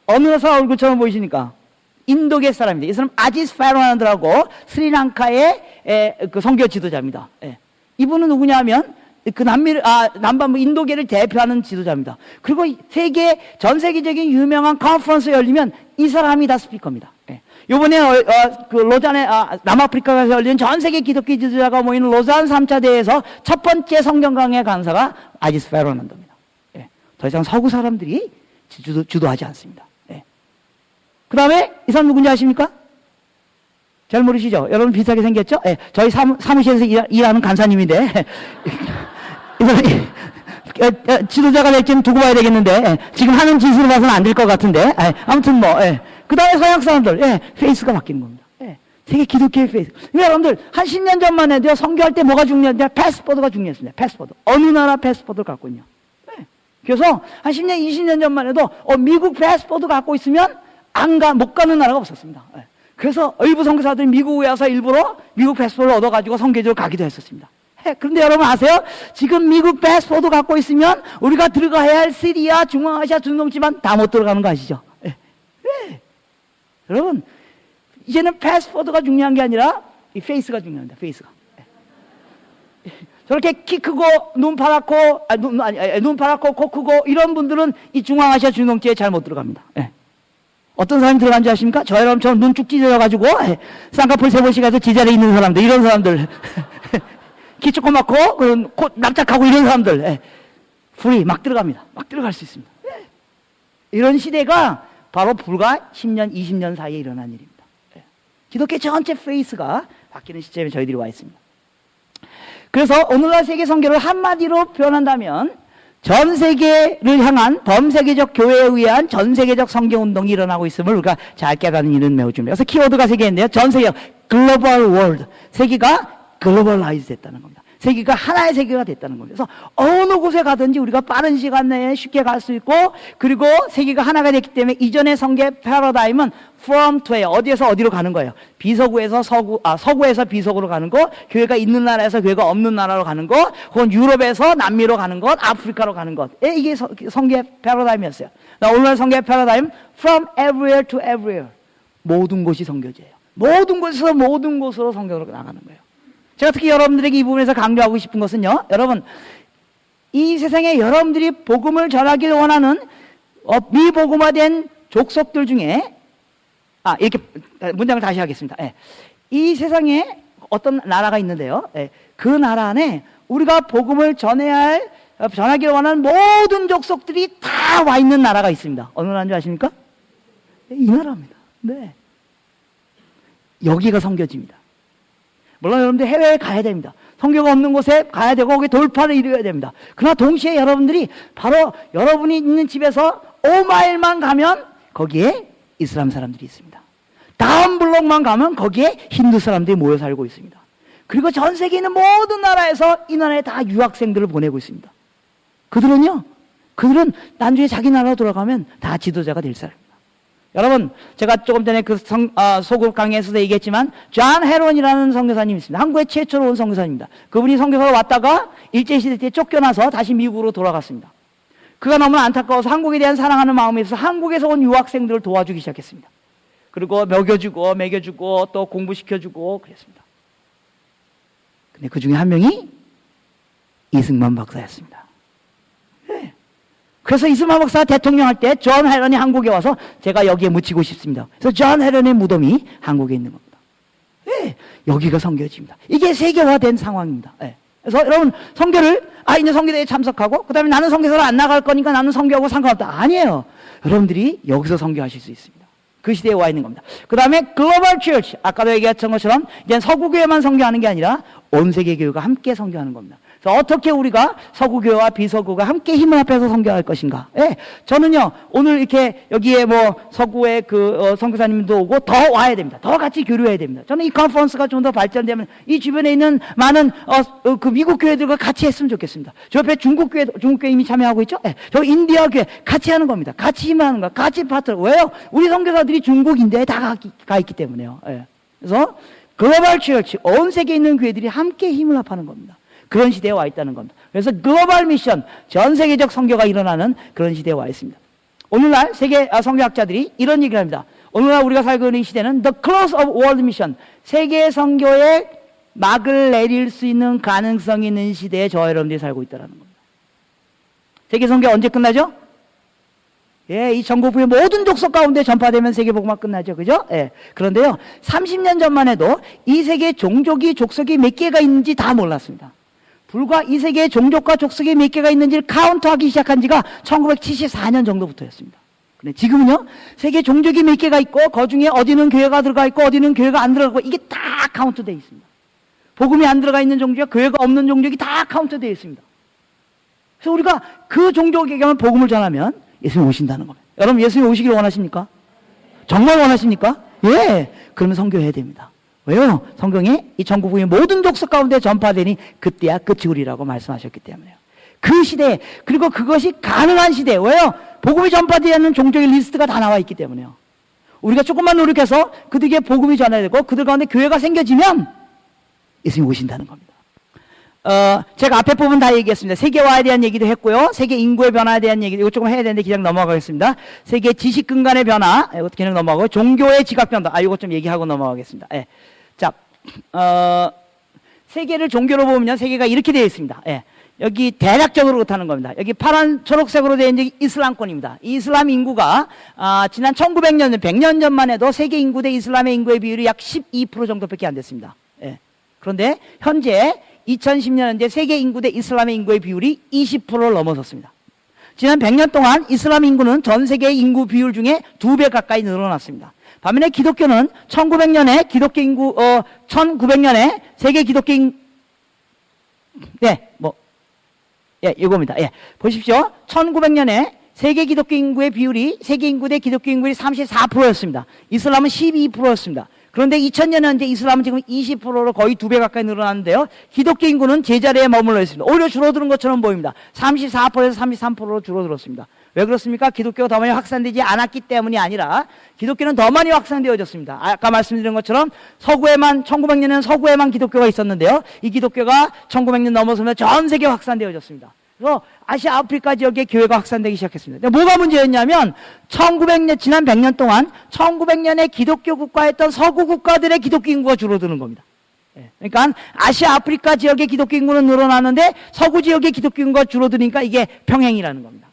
어느 나라 얼굴처럼 보이십니까? 인도계 사람입니다. 이 사람 아지스 파로나드라고 스리랑카의 그 선교 지도자입니다. 예. 이분은 누구냐 하면 그 남반부 인도계를 대표하는 지도자입니다. 그리고 전 세계적인 유명한 컨퍼런스 열리면 이 사람이 다 스피커입니다. 예. 요번에 그 로잔에 남아프리카에서 열린 전 세계 기독교 지도자가 모이는 로잔 3차 대회에서 첫 번째 성경 강의 강사가 아지스 파로나드입니다. 예. 더 이상 서구 사람들이 주도하지 않습니다. 예. 그 다음에 이 사람 누군지 아십니까? 잘 모르시죠? 여러분 비슷하게 생겼죠? 예. 저희 사무실에서 일하는 간사님인데 이 사람이 지도자가 될지는 두고 봐야 되겠는데, 예. 지금 하는 짓으로 봐서는 안 될 것 같은데, 예. 아무튼 예. 그 다음에 서양 사람들, 예. 페이스가 바뀌는 겁니다. 예. 세계 기독교의 페이스. 여러분들 한 10년 전만 해도 선교할 때 뭐가 중요한데 패스포드가 중요했습니다. 패스포드. 어느 나라 패스포드를 갖고 있냐. 예. 그래서 한 10년, 20년 전만 해도 미국 패스포드 갖고 있으면 못 가는 나라가 없었습니다. 예. 그래서 일부 선교사들이 미국에 와서 일부러 미국 패스포드를 얻어가지고 선교지로 가기도 했었습니다. 그런데 여러분 아세요? 지금 미국 패스포드 갖고 있으면 우리가 들어가야 할 시리아, 중앙아시아, 중동지만 다 못 들어가는 거 아시죠? 예. 예. 여러분, 이제는 패스포드가 중요한 게 아니라 이 페이스가 중요합니다. 페이스가. 예. 저렇게 키 크고 눈 파랗고 눈 파랗고 코 크고 이런 분들은 이 중앙아시아, 중동지에 잘 못 들어갑니다. 예. 어떤 사람이 들어간지 아십니까? 저 여러분처럼 눈 쭉 찢어져가지고 쌍꺼풀 세 번씩 가서 제자리에 있는 사람들, 이런 사람들 키 조그맣고 코 납작하고 이런 사람들 풀이 막 들어갑니다. 막 들어갈 수 있습니다. 이런 시대가 바로 불과 10년, 20년 사이에 일어난 일입니다. 기독교 전체 페이스가 바뀌는 시점에 저희들이 와 있습니다. 그래서 오늘날 세계 선교를 한마디로 표현한다면 전 세계를 향한 범세계적 교회에 의한 전 세계적 선교 운동이 일어나고 있음을 우리가 잘 깨닫는 일은 매우 중요해요. 그래서 키워드가 세 개인데요. 전 세계적 글로벌 월드, 세계가 글로벌라이즈 됐다는 겁니다. 세계가 하나의 세계가 됐다는 겁니다. 그래서 어느 곳에 가든지 우리가 빠른 시간 내에 쉽게 갈 수 있고, 그리고 세계가 하나가 됐기 때문에 이전의 선교 패러다임은 from to에 어디에서 어디로 가는 거예요. 비서구에서 서구에서 비서구로 가는 거, 교회가 있는 나라에서 교회가 없는 나라로 가는 거, 혹은 유럽에서 남미로 가는 것, 아프리카로 가는 것. 이게 선교 패러다임이었어요. 오늘날 선교 패러다임 from everywhere to everywhere. 모든 곳이 선교제예요. 모든 곳에서 모든 곳으로 선교로 나가는 거예요. 제가 특히 여러분들에게 이 부분에서 강조하고 싶은 것은요, 여러분, 이 세상에 여러분들이 복음을 전하길 원하는 미복음화된 족속들 중에, 이렇게 문장을 다시 하겠습니다. 예. 이 세상에 어떤 나라가 있는데요, 예. 그 나라 안에 우리가 복음을 전하길 원하는 모든 족속들이 다 와 있는 나라가 있습니다. 어느 나라인 줄 아십니까? 이 나라입니다. 네. 여기가 선교지입니다. 물론 여러분들 해외에 가야 됩니다. 선교가 없는 곳에 가야 되고 거기 돌파를 이루어야 됩니다. 그러나 동시에 여러분들이 바로 여러분이 있는 집에서 5마일만 가면 거기에 이슬람 사람들이 있습니다. 다음 블록만 가면 거기에 힌두 사람들이 모여 살고 있습니다. 그리고 전 세계에 있는 모든 나라에서 이 나라에 다 유학생들을 보내고 있습니다. 그들은 나중에 자기 나라로 돌아가면 다 지도자가 될 사람입니다. 여러분, 제가 조금 전에 소급 강의에서도 얘기했지만, 존 헤론이라는 선교사님이 있습니다. 한국에 최초로 온 선교사입니다. 그분이 선교사로 왔다가 일제시대 때 쫓겨나서 다시 미국으로 돌아갔습니다. 그가 너무 안타까워서 한국에 대한 사랑하는 마음이 있어서 한국에서 온 유학생들을 도와주기 시작했습니다. 그리고 먹여주고 또 공부시켜주고 그랬습니다. 근데 그 중에 한 명이 이승만 박사였습니다. 네. 그래서 이승만 박사가 대통령 할 때 존 헤런이 한국에 와서 제가 여기에 묻히고 싶습니다. 그래서 존 헤런의 무덤이 한국에 있는 겁니다. 네. 여기가 선교지입니다. 이게 세계화된 상황입니다. 네. 그래서 여러분 선교를 이제 선교대에 참석하고 그 다음에 나는 선교사로 안 나갈 거니까 나는 선교하고 상관없다. 아니에요. 여러분들이 여기서 선교하실 수 있습니다. 그 시대에 와 있는 겁니다. 그 다음에 글로벌 처치, 아까도 얘기했던 것처럼 이제 서구교회만 선교하는 게 아니라 온 세계 교회가 함께 선교하는 겁니다. 그래서 어떻게 우리가 서구교회와 비서구가 함께 힘을 합해서 선교할 것인가? 예, 저는요 오늘 이렇게 여기에 뭐 서구의 선교사님도 오고 더 와야 됩니다. 더 같이 교류해야 됩니다. 저는 이 컨퍼런스가 좀 더 발전되면 이 주변에 있는 많은 그 미국 교회들과 같이 했으면 좋겠습니다. 저 옆에 중국 교회 이미 참여하고 있죠? 예, 저 인디아 교회 같이 하는 겁니다. 같이 힘을 하는 거, 같이 파트너. 왜요? 우리 선교사들이 중국 인디아에 다 가 있기 때문에요. 예. 그래서 글로벌 처치, 온 세계에 있는 교회들이 함께 힘을 합하는 겁니다. 그런 시대에 와 있다는 겁니다. 그래서 글로벌 미션, 전 세계적 선교가 일어나는 그런 시대에 와 있습니다. 오늘날 세계 선교학자들이 이런 얘기를 합니다. 오늘날 우리가 살고 있는 이 시대는 The Close of World Mission, 세계 선교에 막을 내릴 수 있는 가능성이 있는 시대에 저와 여러분들이 살고 있다는 겁니다. 세계 선교 언제 끝나죠? 예, 이 전국부의 모든 족속 가운데 전파되면 세계복음화 끝나죠. 그죠? 예. 그런데요, 30년 전만 해도 이 세계 종족이, 족속이 몇 개가 있는지 다 몰랐습니다. 불과 이 세계의 종족과 족속이 몇 개가 있는지를 카운트하기 시작한 지가 1974년 정도부터였습니다. 근데 지금은요, 세계 종족이 몇 개가 있고, 그 중에 어디는 교회가 들어가 있고, 어디는 교회가 안 들어가고, 이게 다 카운트되어 있습니다. 복음이 안 들어가 있는 종족과 교회가 없는 종족이 다 카운트되어 있습니다. 그래서 우리가 그 종족에게 복음을 전하면 예수님 오신다는 겁니다. 여러분, 예수님 오시기를 원하십니까? 정말 원하십니까? 예. 그러면 선교해야 됩니다. 왜요? 성경에 이 전국의 모든 족속 가운데 전파되니 그때야 끝이 우리라고 말씀하셨기 때문에요. 그 시대에, 그리고 그것이 가능한 시대에, 왜요? 복음이 전파되는 종족의 리스트가 다 나와 있기 때문에요. 우리가 조금만 노력해서 그들에게 복음이 전해되고 그들 가운데 교회가 생겨지면 예수님이 오신다는 겁니다. 제가 앞에 부분 다 얘기했습니다. 세계화에 대한 얘기도 했고요. 세계 인구의 변화에 대한 얘기, 이거 조금 해야 되는데 그냥 넘어가겠습니다. 세계 지식 근간의 변화, 이것도 그냥 넘어가고, 종교의 지각 변화, 이거 좀 얘기하고 넘어가겠습니다. 예. 자, 세계를 종교로 보면요, 세계가 이렇게 되어 있습니다. 예. 여기 대략적으로 그렇다는 겁니다. 여기 파란 초록색으로 되어 있는 게 이슬람권입니다. 이 이슬람 인구가 지난 1900년, 100년 전만 해도 세계 인구 대 이슬람의 인구의 비율이 약 12% 정도밖에 안 됐습니다. 예. 그런데 현재 2010년에 세계 인구 대 이슬람의 인구의 비율이 20%를 넘어섰습니다. 지난 100년 동안 이슬람 인구는 전 세계 인구 비율 중에 2배 가까이 늘어났습니다. 반면에 기독교는 1900년에 기독교 인구, 1900년에 세계 기독교 인구, 이겁니다. 예. 보십시오. 1900년에 세계 기독교 인구의 비율이, 세계 인구 대 기독교 인구의 34%였습니다. 이슬람은 12%였습니다. 그런데 2000년에 현재 이슬람은 지금 20%로 거의 2배 가까이 늘어났는데요. 기독교 인구는 제자리에 머물러 있습니다. 오히려 줄어드는 것처럼 보입니다. 34%에서 33%로 줄어들었습니다. 왜 그렇습니까? 기독교가 더 많이 확산되지 않았기 때문이 아니라 기독교는 더 많이 확산되어졌습니다. 아까 말씀드린 것처럼 1900년에는 서구에만 기독교가 있었는데요. 이 기독교가 1900년 넘어서면 전 세계 확산되어졌습니다. 그래서 아시아, 아프리카 지역에 교회가 확산되기 시작했습니다. 뭐가 문제였냐면 1900년, 지난 100년 동안 1900년에 기독교 국가였던 서구 국가들의 기독교 인구가 줄어드는 겁니다. 그러니까 아시아, 아프리카 지역의 기독교 인구는 늘어나는데 서구 지역의 기독교 인구가 줄어드니까 이게 평행이라는 겁니다.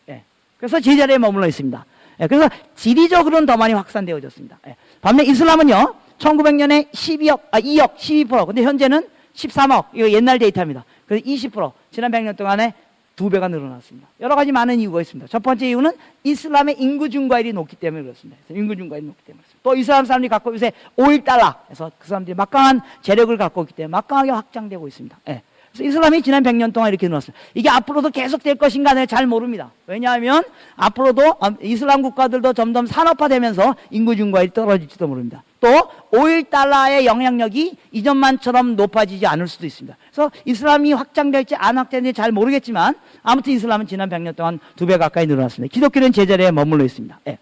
그래서 제자리에 머물러 있습니다. 그래서 지리적으로는 더 많이 확산되어졌습니다. 반면 이슬람은요, 1900년에 2억, 12%. 근데 현재는 13억. 이거 옛날 데이터입니다. 그래서 20%. 지난 100년 동안에 2배가 늘어났습니다. 여러 가지 많은 이유가 있습니다. 첫 번째 이유는 이슬람의 인구 증가율이 높기 때문에 그렇습니다. 인구 증가율이 높기 때문에 그렇습니다. 또 이슬람 사람들이 갖고 요새 $5. 그래서 그 사람들이 막강한 재력을 갖고 있기 때문에 막강하게 확장되고 있습니다. 그래서 이슬람이 지난 100년 동안 이렇게 늘었습니다. 이게 앞으로도 계속 될 것인가는 잘 모릅니다. 왜냐하면 앞으로도 이슬람 국가들도 점점 산업화되면서 인구 증가율이 떨어질지도 모릅니다. 또 오일 달러의 영향력이 이전만처럼 높아지지 않을 수도 있습니다. 그래서 이슬람이 확장될지 안 확장될지 잘 모르겠지만 아무튼 이슬람은 지난 100년 동안 2배 가까이 늘어났습니다. 기독교는 제자리에 머물러 있습니다. 예.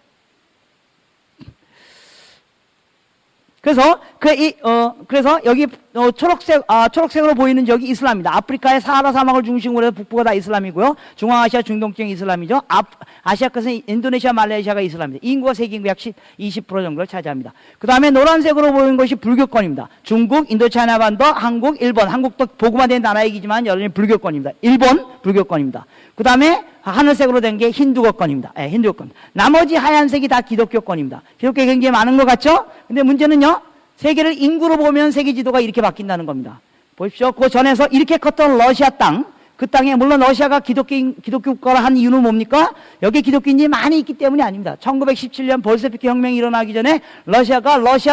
그래서 여기 초록색으로 보이는 지역이 이슬람입니다. 아프리카의 사하라 사막을 중심으로 해서 북부가 다 이슬람이고요. 중앙아시아, 중동쪽이 이슬람이죠. 아시아 끝은 인도네시아, 말레이시아가 이슬람입니다. 인구가 세계 인구 약 20% 정도를 차지합니다. 그 다음에 노란색으로 보이는 것이 불교권입니다. 중국, 인도차이나 반도, 한국, 일본. 한국도 복음화된 나라이기지만 여전히 불교권입니다. 일본 불교권입니다. 그 다음에 하늘색으로 된 게 힌두교권입니다. 예, 힌두교권. 나머지 하얀색이 다 기독교권입니다. 기독교 굉장히 많은 것 같죠? 근데 문제는요, 세계를 인구로 보면 세계 지도가 이렇게 바뀐다는 겁니다. 보십시오. 그 전에서 이렇게 컸던 러시아 땅, 그 땅에 물론 러시아가 기독교 국가를 한 이유는 뭡니까? 여기 기독교인들이 많이 있기 때문이 아닙니다. 1917년 볼셰비키 혁명이 일어나기 전에 러시아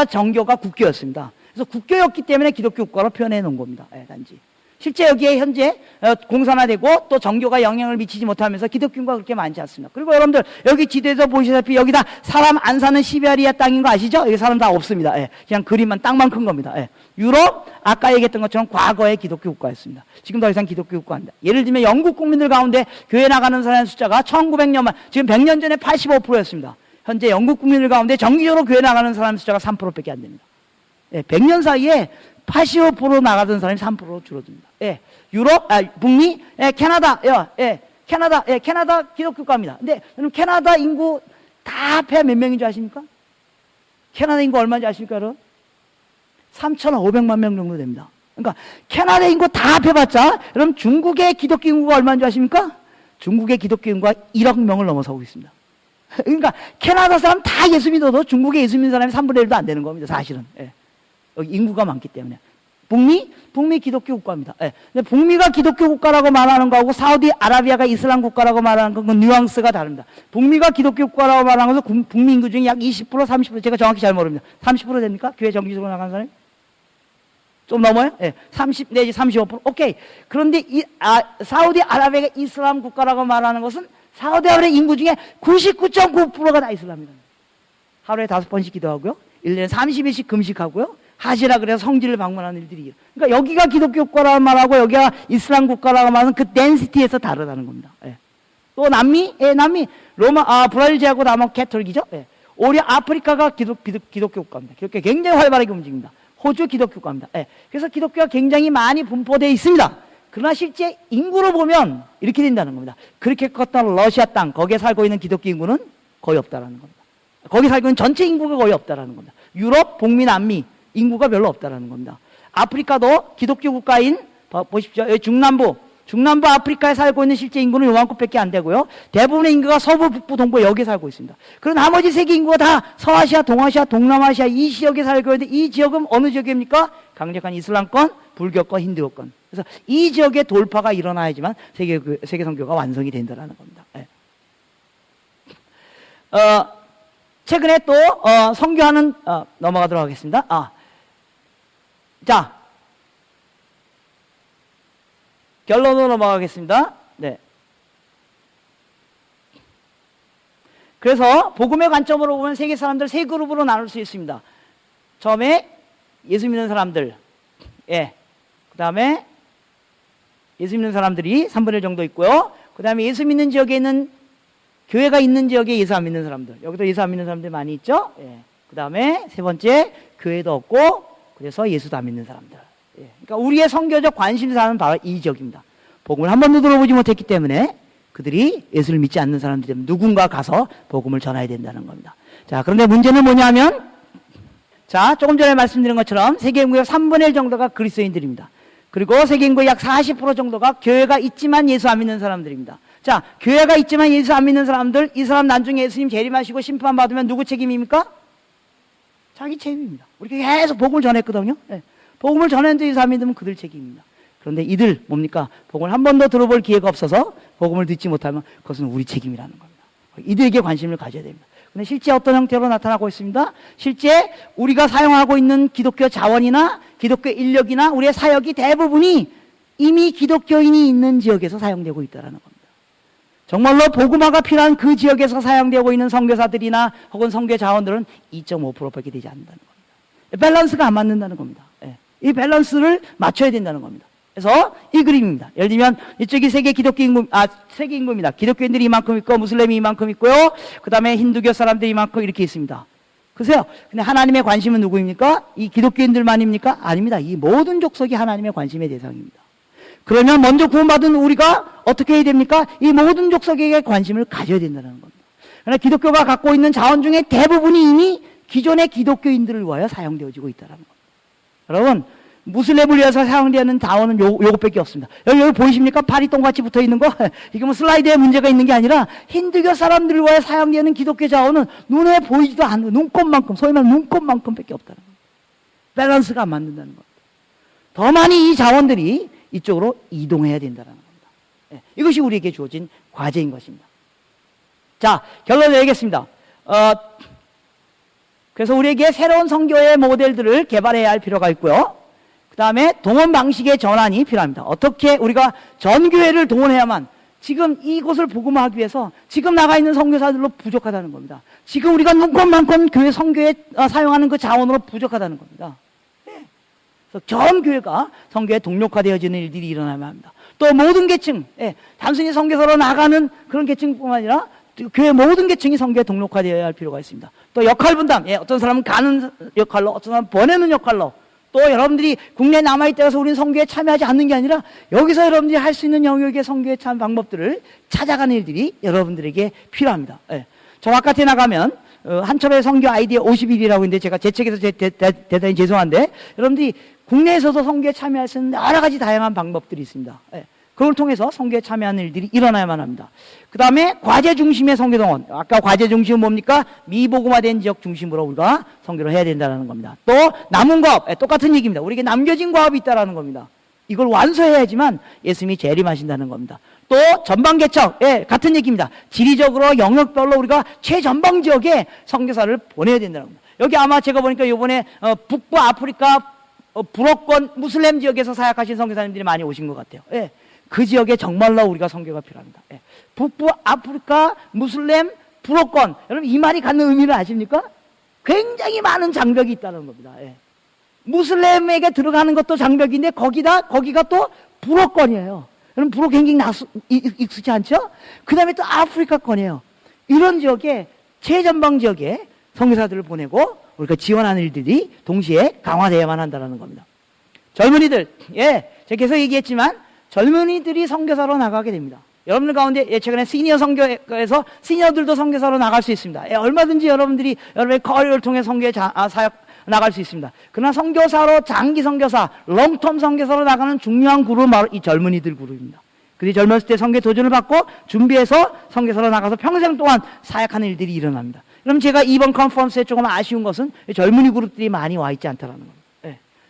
정교가 국교였습니다. 그래서 국교였기 때문에 기독교 국가로 표현해 놓은 겁니다. 예, 단지. 실제 여기에 현재 공산화되고 또 정교가 영향을 미치지 못하면서 기독교가 그렇게 많지 않습니다. 그리고 여러분들 여기 지도에서 보시다시피 여기 다 사람 안 사는 시베리아 땅인 거 아시죠? 여기 사람 다 없습니다. 예, 그냥 그림만 땅만 큰 겁니다. 예. 유럽 아까 얘기했던 것처럼 과거의 기독교 국가였습니다. 지금 더 이상 기독교 국가 아닙니다. 예를 들면 영국 국민들 가운데 교회 나가는 사람의 숫자가 1900년만 지금 100년 전에 85%였습니다. 현재 영국 국민들 가운데 정기적으로 교회 나가는 사람의 숫자가 3%밖에 안 됩니다. 예, 100년 사이에 85% 나가던 사람이 3%로 줄어듭니다. 예, 유럽, 북미, 캐나다, 캐나다 기독교 국가입니다. 근데 캐나다 인구 다 합해 몇 명인 줄 아십니까? 캐나다 인구 얼마인지 아십니까, 여러분? 3,500만 명 정도 됩니다. 그러니까 캐나다 인구 다 합해봤자, 여러분 중국의 기독교 인구가 얼마인 줄 아십니까? 중국의 기독교 인구가 1억 명을 넘어서고 있습니다. 그러니까 캐나다 사람 다 예수 믿어도 중국에 예수 믿는 사람이 3분의 1도 안 되는 겁니다, 사실은. 예. 여기 인구가 많기 때문에. 북미 기독교 국가입니다. 예. 근데 북미가 기독교 국가라고 말하는 거하고 사우디아라비아가 이슬람 국가라고 말하는 건 뉘앙스가 다릅니다. 북미가 기독교 국가라고 말하는 것은 북미 인구 중에 약 20%, 30% 제가 정확히 잘 모릅니다. 30% 됩니까? 교회 정기적으로 나가는 사람이? 좀 넘어요? 예. 30 내지 35%. 오케이. 그런데 사우디아라비아가 이슬람 국가라고 말하는 것은 사우디아라비아 인구 중에 99.9%가 다 이슬람입니다. 하루에 5번씩 기도하고요. 1년에 30일씩 금식하고요. 하지라 그래서 성지를 방문하는 일들이. 그러니까 여기가 기독교 국가라고 말하고 여기가 이슬람 국가라고 말하는 그 덴시티에서 다르다는 겁니다. 예. 또 남미? 예, 남미. 브라질 제하고 남아 캐톨릭이죠. 예. 오히려 아프리카가 기독교 국가입니다. 기독교 굉장히 활발하게 움직입니다. 호주 기독교 국가입니다. 예. 그래서 기독교가 굉장히 많이 분포되어 있습니다. 그러나 실제 인구로 보면 이렇게 된다는 겁니다. 그렇게 컸던 러시아 땅, 거기에 살고 있는 기독교 인구는 거의 없다라는 겁니다. 거기 살고 있는 전체 인구가 거의 없다라는 겁니다. 유럽, 북미, 남미 인구가 별로 없다라는 겁니다. 아프리카도 기독교 국가인 보십시오. 여기 중남부 아프리카에 살고 있는 실제 인구는 요만큼밖에 안 되고요. 대부분의 인구가 서부, 북부, 동부 여기에 살고 있습니다. 그리고 나머지 세계 인구가 다 서아시아, 동아시아, 동남아시아 이 지역에 살고 있는데 이 지역은 어느 지역입니까? 강력한 이슬람권, 불교권, 힌두교권. 그래서 이 지역에 돌파가 일어나야지만 세계 선교가 완성이 된다는 겁니다. 예. 최근에 또 선교하는 넘어가도록 하겠습니다. 자, 결론으로 넘어가겠습니다. 네. 그래서 복음의 관점으로 보면 세계 사람들 세 그룹으로 나눌 수 있습니다. 처음에 예수 믿는 사람들, 예. 그 다음에 예수 믿는 사람들이 3분의 1 정도 있고요. 그 다음에 예수 믿는 지역에 있는 교회가 있는 지역에 예수 안 믿는 사람들. 여기도 예수 안 믿는 사람들이 많이 있죠. 예. 그 다음에 세 번째 교회도 없고 그래서 예수도 안 믿는 사람들. 예. 그러니까 우리의 선교적 관심사는 바로 이 지역입니다. 복음을 한 번도 들어보지 못했기 때문에 그들이 예수를 믿지 않는 사람들이 되면 누군가 가서 복음을 전해야 된다는 겁니다. 자, 그런데 문제는 뭐냐면 자, 조금 전에 말씀드린 것처럼 세계 인구의 3분의 1 정도가 그리스도인들입니다. 그리고 세계 인구의 약 40% 정도가 교회가 있지만 예수 안 믿는 사람들입니다. 자, 교회가 있지만 예수 안 믿는 사람들, 이 사람 나중에 예수님 재림하시고 심판받으면 누구 책임입니까? 자기 책임입니다. 우리 계속 복음을 전했거든요. 네. 복음을 전했는데 예수 안 믿으면 그들 책임입니다. 그런데 이들 뭡니까? 복음을 한 번도 들어볼 기회가 없어서 복음을 듣지 못하면 그것은 우리 책임이라는 겁니다. 이들에게 관심을 가져야 됩니다. 근데 실제 어떤 형태로 나타나고 있습니다? 실제 우리가 사용하고 있는 기독교 자원이나 기독교 인력이나 우리의 사역이 대부분이 이미 기독교인이 있는 지역에서 사용되고 있다는 겁니다. 정말로 복음화가 필요한 그 지역에서 사용되고 있는 선교사들이나 혹은 선교 자원들은 2.5%밖에 되지 않는다는 겁니다. 밸런스가 안 맞는다는 겁니다. 예. 이 밸런스를 맞춰야 된다는 겁니다. 그래서 이 그림입니다. 예를 들면 이쪽이 세계 기독교 인구, 세계 인구입니다. 기독교인들이 이만큼 있고 무슬림이 이만큼 있고요. 그 다음에 힌두교 사람들이 이만큼 이렇게 있습니다. 그래서요. 근데 하나님의 관심은 누구입니까? 이 기독교인들만입니까? 아닙니다. 이 모든 족속이 하나님의 관심의 대상입니다. 그러면 먼저 구원받은 우리가 어떻게 해야 됩니까? 이 모든 족속에게 관심을 가져야 된다는 겁니다. 그러나 기독교가 갖고 있는 자원 중에 대부분이 이미 기존의 기독교인들을 위하여 사용되어지고 있다는 겁니다. 여러분, 무슬림을 위해서 사용되는 자원은 요것밖에 없습니다. 여기 보이십니까? 팔이 똥같이 붙어 있는 거? 이게 뭐 슬라이드에 문제가 있는 게 아니라 힌두교 사람들을 위하여 사용되는 기독교 자원은 눈에 보이지도 않는 눈곱만큼, 소위 말하는 눈곱만큼밖에 없다는 겁니다. 밸런스가 안 맞는다는 겁니다. 더 많이 이 자원들이 이쪽으로 이동해야 된다는 겁니다. 예, 이것이 우리에게 주어진 과제인 것입니다. 자, 결론을 내리겠습니다. 그래서 우리에게 새로운 선교의 모델들을 개발해야 할 필요가 있고요. 그 다음에 동원 방식의 전환이 필요합니다. 어떻게 우리가 전교회를 동원해야만, 지금 이곳을 복음화하기 위해서 지금 나가 있는 선교사들로 부족하다는 겁니다. 지금 우리가 눈꽃만큼 교회 선교에 사용하는 그 자원으로 부족하다는 겁니다. 네. 그래서 전 교회가 선교에 동력화되어지는 일들이 일어나야 합니다. 또 모든 계층, 단순히 선교사로 나가는 그런 계층뿐만 아니라 교회 모든 계층이 선교에 동력화되어야 할 필요가 있습니다. 또 역할 분담, 어떤 사람은 가는 역할로, 어떤 사람은 보내는 역할로, 또 여러분들이 국내에 남아있다고 우리는 선교에 참여하지 않는 게 아니라 여기서 여러분들이 할 수 있는 영역의 선교에 참여 방법들을 찾아가는 일들이 여러분들에게 필요합니다. 저 바깥에 나가면 한철의 선교 아이디어 50일이라고 있는데, 제가 제 책에서 대단히 죄송한데, 여러분들이 국내에서도 선교에 참여할 수 있는 여러 가지 다양한 방법들이 있습니다. 그걸 통해서 선교에 참여하는 일들이 일어나야만 합니다. 그 다음에 과제 중심의 선교 동원. 아까 과제 중심은 뭡니까? 미복음화된 지역 중심으로 우리가 선교를 해야 된다는 겁니다. 또 남은 과업, 똑같은 얘기입니다. 우리에게 남겨진 과업이 있다는 겁니다. 이걸 완수해야지만 예수님이 재림하신다는 겁니다. 또 전방 개척, 같은 얘기입니다. 지리적으로 영역별로 우리가 최전방 지역에 선교사를 보내야 된다는 겁니다. 여기 아마 제가 보니까 이번에 북부 아프리카 불어권 무슬림 지역에서 사역하신 선교사님들이 많이 오신 것 같아요. 그 지역에 정말로 우리가 선교가 필요합니다. 북부 아프리카 무슬림 불어권, 여러분 이 말이 갖는 의미를 아십니까? 굉장히 많은 장벽이 있다는 겁니다. 무슬림에게 들어가는 것도 장벽인데 거기가 또 불어권이에요. 여러분 불어 굉장히 익숙치 않죠? 그 다음에 또 아프리카권이에요. 이런 지역에 최전방 지역에 선교사들을 보내고 우리가 지원하는 일들이 동시에 강화되어야만 한다는 겁니다. 젊은이들, 제가 계속 얘기했지만 젊은이들이 선교사로 나가게 됩니다. 여러분들 가운데 최근에 시니어 선교에서 시니어들도 선교사로 나갈 수 있습니다. 얼마든지 여러분들이 여러분의 커리어를 통해 선교에 사역 나갈 수 있습니다. 그러나 선교사로 장기 선교사, 롱텀 선교사로 나가는 중요한 그룹은 바로 이 젊은이들 그룹입니다. 그들이 젊었을 때 선교에 도전을 받고 준비해서 선교사로 나가서 평생 동안 사역하는 일들이 일어납니다. 그럼 제가 이번 컨퍼런스에 조금 아쉬운 것은 젊은이 그룹들이 많이 와 있지 않다는 겁니다.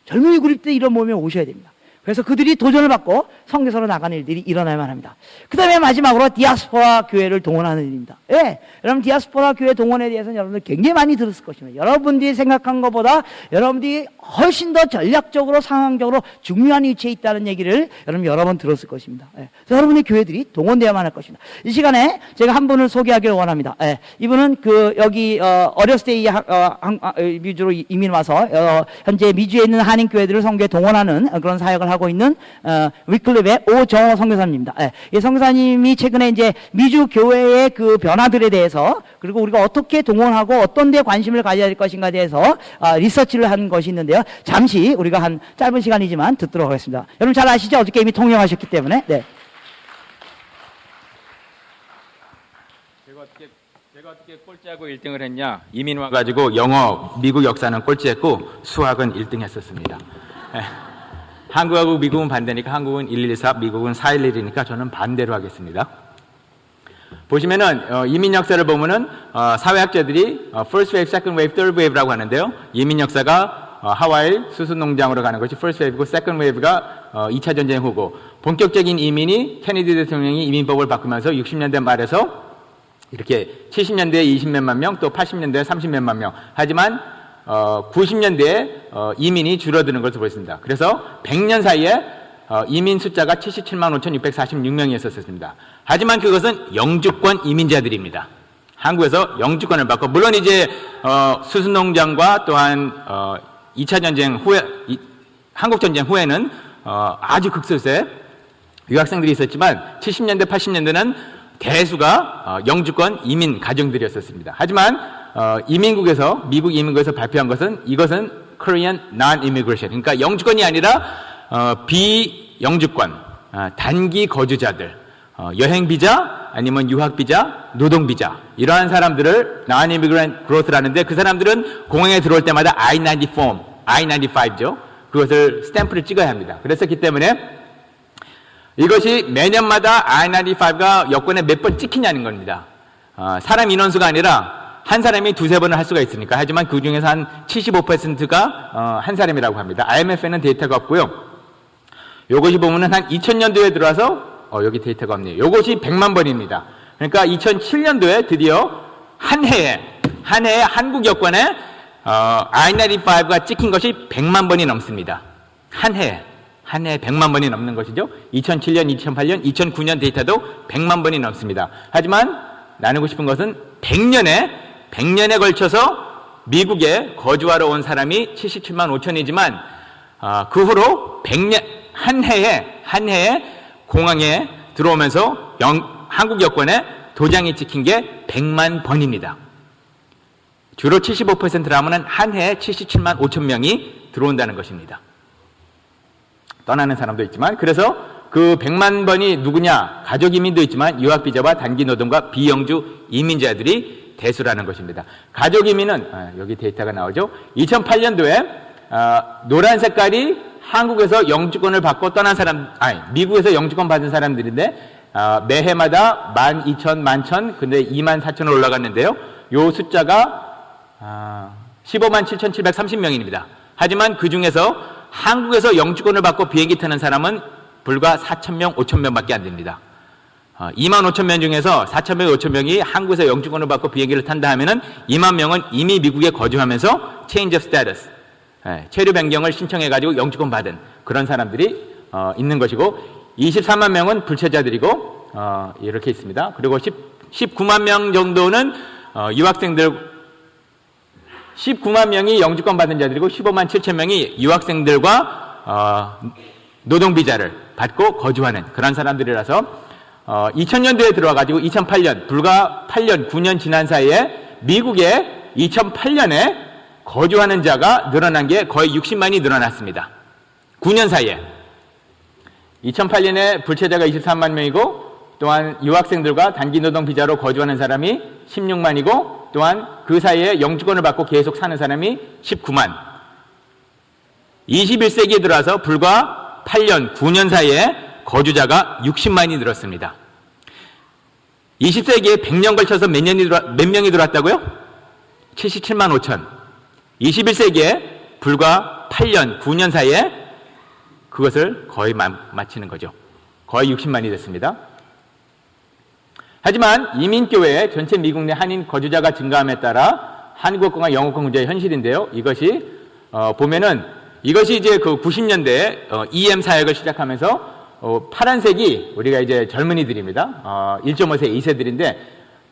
젊은이 그룹들이 이런 모임에 오셔야 됩니다. 그래서 그들이 도전을 받고 선교사로 나가는 일들이 일어나야만 합니다. 그 다음에 마지막으로 디아스포라 교회를 동원하는 일입니다. 여러분 디아스포라 교회 동원에 대해서는 여러분들 굉장히 많이 들었을 것입니다. 여러분들이 생각한 것보다 여러분들이 훨씬 더 전략적으로 상황적으로 중요한 위치에 있다는 얘기를 여러분 여러 번 들었을 것입니다. 그래서 여러분의 교회들이 동원되어야만 할 것입니다. 이 시간에 제가 한 분을 소개하기를 원합니다. 이분은 여기 어렸을 때 미주로 이민 와서 현재 미주에 있는 한인 교회들을 선교에 동원하는 그런 사역을 하고 있는 위클립의 오정호 선교사님입니다. 이 선교사님이 최근에 이제 미주 교회의 그 변화들에 대해서, 그리고 우리가 어떻게 동원하고 어떤 데 관심을 가져야 될 것인가에 대해서 리서치를 한 것이 있는데요. 잠시 우리가 한 짧은 시간이지만 듣도록 하겠습니다. 여러분 잘 아시죠? 어저께 이미 통역하셨기 때문에. 제가 어떻게 꼴찌하고 1등을 했냐? 이민 와가지고 영어, 미국 역사는 꼴찌했고 수학은 1등 했었습니다. 한국하고 미국은 반대니까 한국은 114, 미국은 411이니까 저는 반대로 하겠습니다. 보시면은 이민 역사를 보면은 사회학자들이 first wave, second wave, third wave라고 하는데요. 이민 역사가 하와이 수순 농장으로 가는 것이 first wave고 second wave가 2차 전쟁 후고, 본격적인 이민이 케네디 대통령이 이민법을 바꾸면서 60년대 말에서 이렇게 70년대에 20몇만 명, 또 80년대에 30몇만 명. 하지만 90년대에 이민이 줄어드는 것을 보였습니다. 그래서 100년 사이에 이민 숫자가 77만 5,646명이었었습니다. 하지만 그것은 영주권 이민자들입니다. 한국에서 영주권을 받고, 물론 이제 수순농장과 또한 2차 전쟁 후에, 한국 전쟁 후에는 아주 극소수의 유학생들이 있었지만 70년대, 80년대는 대수가 영주권 이민 가정들이었었습니다. 하지만 이민국에서 미국 이민국에서 발표한 것은 이것은 Korean Non-Immigration, 그러니까 영주권이 아니라 비영주권, 단기 거주자들, 여행 비자 아니면 유학 비자, 노동 비자 이러한 사람들을 Non-Immigrant Growth라는데 그 사람들은 공항에 들어올 때마다 I-90 폼, I-95죠. 그것을 스탬프를 찍어야 합니다. 그랬었기 때문에 이것이 매년마다 I-95가 여권에 몇 번 찍히냐는 겁니다. 사람 인원수가 아니라 한 사람이 두세 번을 할 수가 있으니까. 하지만 그 중에서 한 75%가 한 사람이라고 합니다. IMF에는 데이터가 없고요. 요것이 보면은 한 2000년도에 들어와서 여기 데이터가 없네요. 요것이 100만 번입니다. 그러니까 2007년도에 드디어 한 해에 한국 여권에 I-95가 찍힌 것이 100만 번이 넘습니다. 한 해에 100만 번이 넘는 것이죠. 2007년, 2008년, 2009년 데이터도 100만 번이 넘습니다. 하지만 나누고 싶은 것은 100년에 걸쳐서 미국에 거주하러 온 사람이 77만 5천이지만 그 후로 한 해에 공항에 들어오면서 한국 여권에 도장이 찍힌 게 100만 번입니다. 주로 75%라면 한 해에 77만 5천 명이 들어온다는 것입니다. 떠나는 사람도 있지만, 그래서 그 100만 번이 누구냐? 가족 이민도 있지만 유학비자와 단기 노동과 비영주 이민자들이 대수라는 것입니다. 가족 이민은 여기 데이터가 나오죠. 2008년도에 노란 색깔이 한국에서 영주권을 받고 떠난 사람, 미국에서 영주권 받은 사람들인데 매해마다 12,000, 11,000, 근데 24,000으로 올라갔는데요. 요 숫자가 15만 7,730명입니다. 하지만 그 중에서 한국에서 영주권을 받고 비행기 타는 사람은 불과 4,000명, 5,000명밖에 안 됩니다. 2만 5천 명 중에서 4,000명, 5,000명이 한국에서 영주권을 받고 비행기를 탄다 하면은 2만 명은 이미 미국에 거주하면서 Change of Status, 체류 변경을 신청해가지고 영주권 받은 그런 사람들이 있는 것이고, 24만 명은 불체자들이고 이렇게 있습니다. 그리고 19만 명 정도는 유학생들, 19만 명이 영주권 받은 자들이고 15만 7천 명이 유학생들과 노동비자를 받고 거주하는 그런 사람들이라서 2000년도에 들어와가지고 2008년, 불과 8년, 9년 지난 사이에 미국에 2008년에 거주하는 자가 늘어난 게 거의 60만이 늘어났습니다. 9년 사이에. 2008년에 불체자가 23만 명이고, 또한 유학생들과 단기 노동 비자로 거주하는 사람이 16만이고, 또한 그 사이에 영주권을 받고 계속 사는 사람이 19만. 21세기에 들어와서 불과 8년, 9년 사이에 거주자가 60만이 늘었습니다. 20세기에 100년 걸쳐서 몇 명이 들어왔다고요? 77만 5천. 21세기에 불과 8년, 9년 사이에 그것을 거의 마치는 거죠. 거의 60만이 됐습니다. 하지만 이민교회의 전체 미국 내 한인 거주자가 증가함에 따라 한국어권과 영어권 문제의 현실인데요. 이것이 보면은 이것이 이제 그 90년대에 EM 사역을 시작하면서 파란색이 우리가 이제 젊은이들입니다. 1.5세, 2세들인데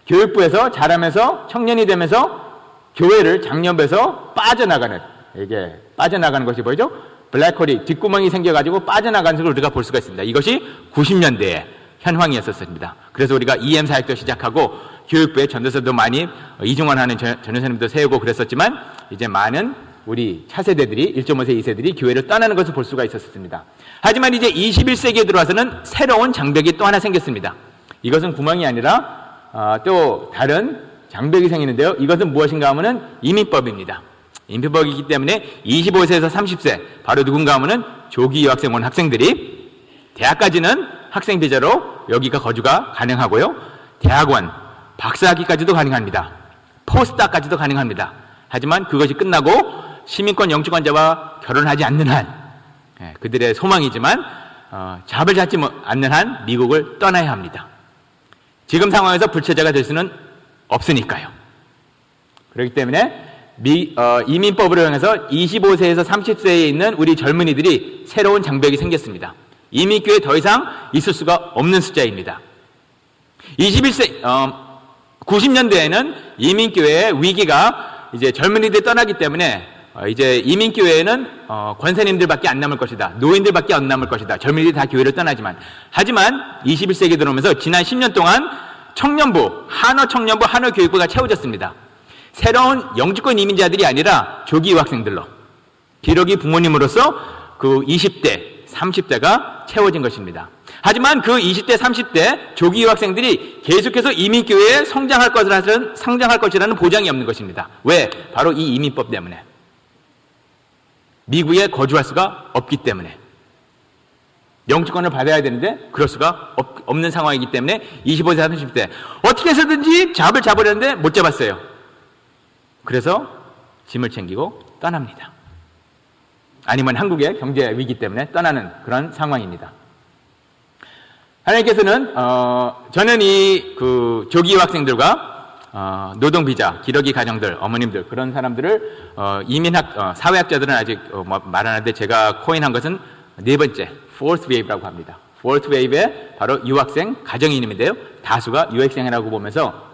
교육부에서 자라면서 청년이 되면서 교회를 장년부에서 빠져나가는, 이게 빠져나가는 것이 보이죠? 블랙홀이 뒷구멍이 생겨가지고 빠져나가는 것을 우리가 볼 수가 있습니다. 이것이 90년대에 현황이었었습니다. 그래서 우리가 EM 사역도 시작하고 교육부에 전도사도 많이 이중원하는 전도사님도 세우고 그랬었지만, 이제 많은 우리 차세대들이 1.5세, 2세들이 교회를 떠나는 것을 볼 수가 있었습니다. 하지만 이제 21세기에 들어와서는 새로운 장벽이 또 하나 생겼습니다. 이것은 구멍이 아니라 또 다른 장벽이 생기는데요. 이것은 무엇인가 하면은 이민법입니다. 이민법이기 때문에 25세에서 30세, 바로 누군가 하면은 조기 유학생 온 학생들이 대학까지는 학생 비자로 여기가 거주가 가능하고요. 대학원, 박사학위까지도 가능합니다. 포스닥까지도 가능합니다. 하지만 그것이 끝나고 시민권 영주권자와 결혼하지 않는 한, 그들의 소망이지만 잡을 잡지 않는 한 미국을 떠나야 합니다. 지금 상황에서 불체자가 될 수는 없으니까요. 그렇기 때문에 이민법으로 향해서 25세에서 30세에 있는 우리 젊은이들이 새로운 장벽이 생겼습니다. 이민교회에 더 이상 있을 수가 없는 숫자입니다. 90년대에는 이민교회의 위기가 이제 젊은이들이 떠나기 때문에 이제 이민교회에는 권사님들밖에 안 남을 것이다. 노인들밖에 안 남을 것이다. 젊은이들이 다 교회를 떠나지만. 하지만 21세기 들어오면서 지난 10년 동안 청년부, 한어청년부, 한어교육부가 채워졌습니다. 새로운 영주권 이민자들이 아니라 조기 유학생들로. 기러기 부모님으로서 그 20대, 30대가 채워진 것입니다. 하지만 그 20대, 30대 조기 유학생들이 계속해서 이민교회에 성장할 것이라는 보장이 없는 것입니다. 왜? 바로 이 이민법 때문에. 미국에 거주할 수가 없기 때문에. 영주권을 받아야 되는데 그럴 수가 없는 상황이기 때문에 25세, 30대 어떻게 해서든지 잡을 잡으려는데 못 잡았어요. 그래서 짐을 챙기고 떠납니다. 아니면 한국의 경제 위기 때문에 떠나는 그런 상황입니다. 하나님께서는 저는 이 그 조기 유학생들과 노동비자, 기러기 가정들, 어머님들 그런 사람들을 사회학자들은 아직 말 안 하는데 제가 코인한 것은 네 번째 fourth wave라고 합니다. fourth wave의 바로 유학생 가정이인인데요. 다수가 유학생이라고 보면서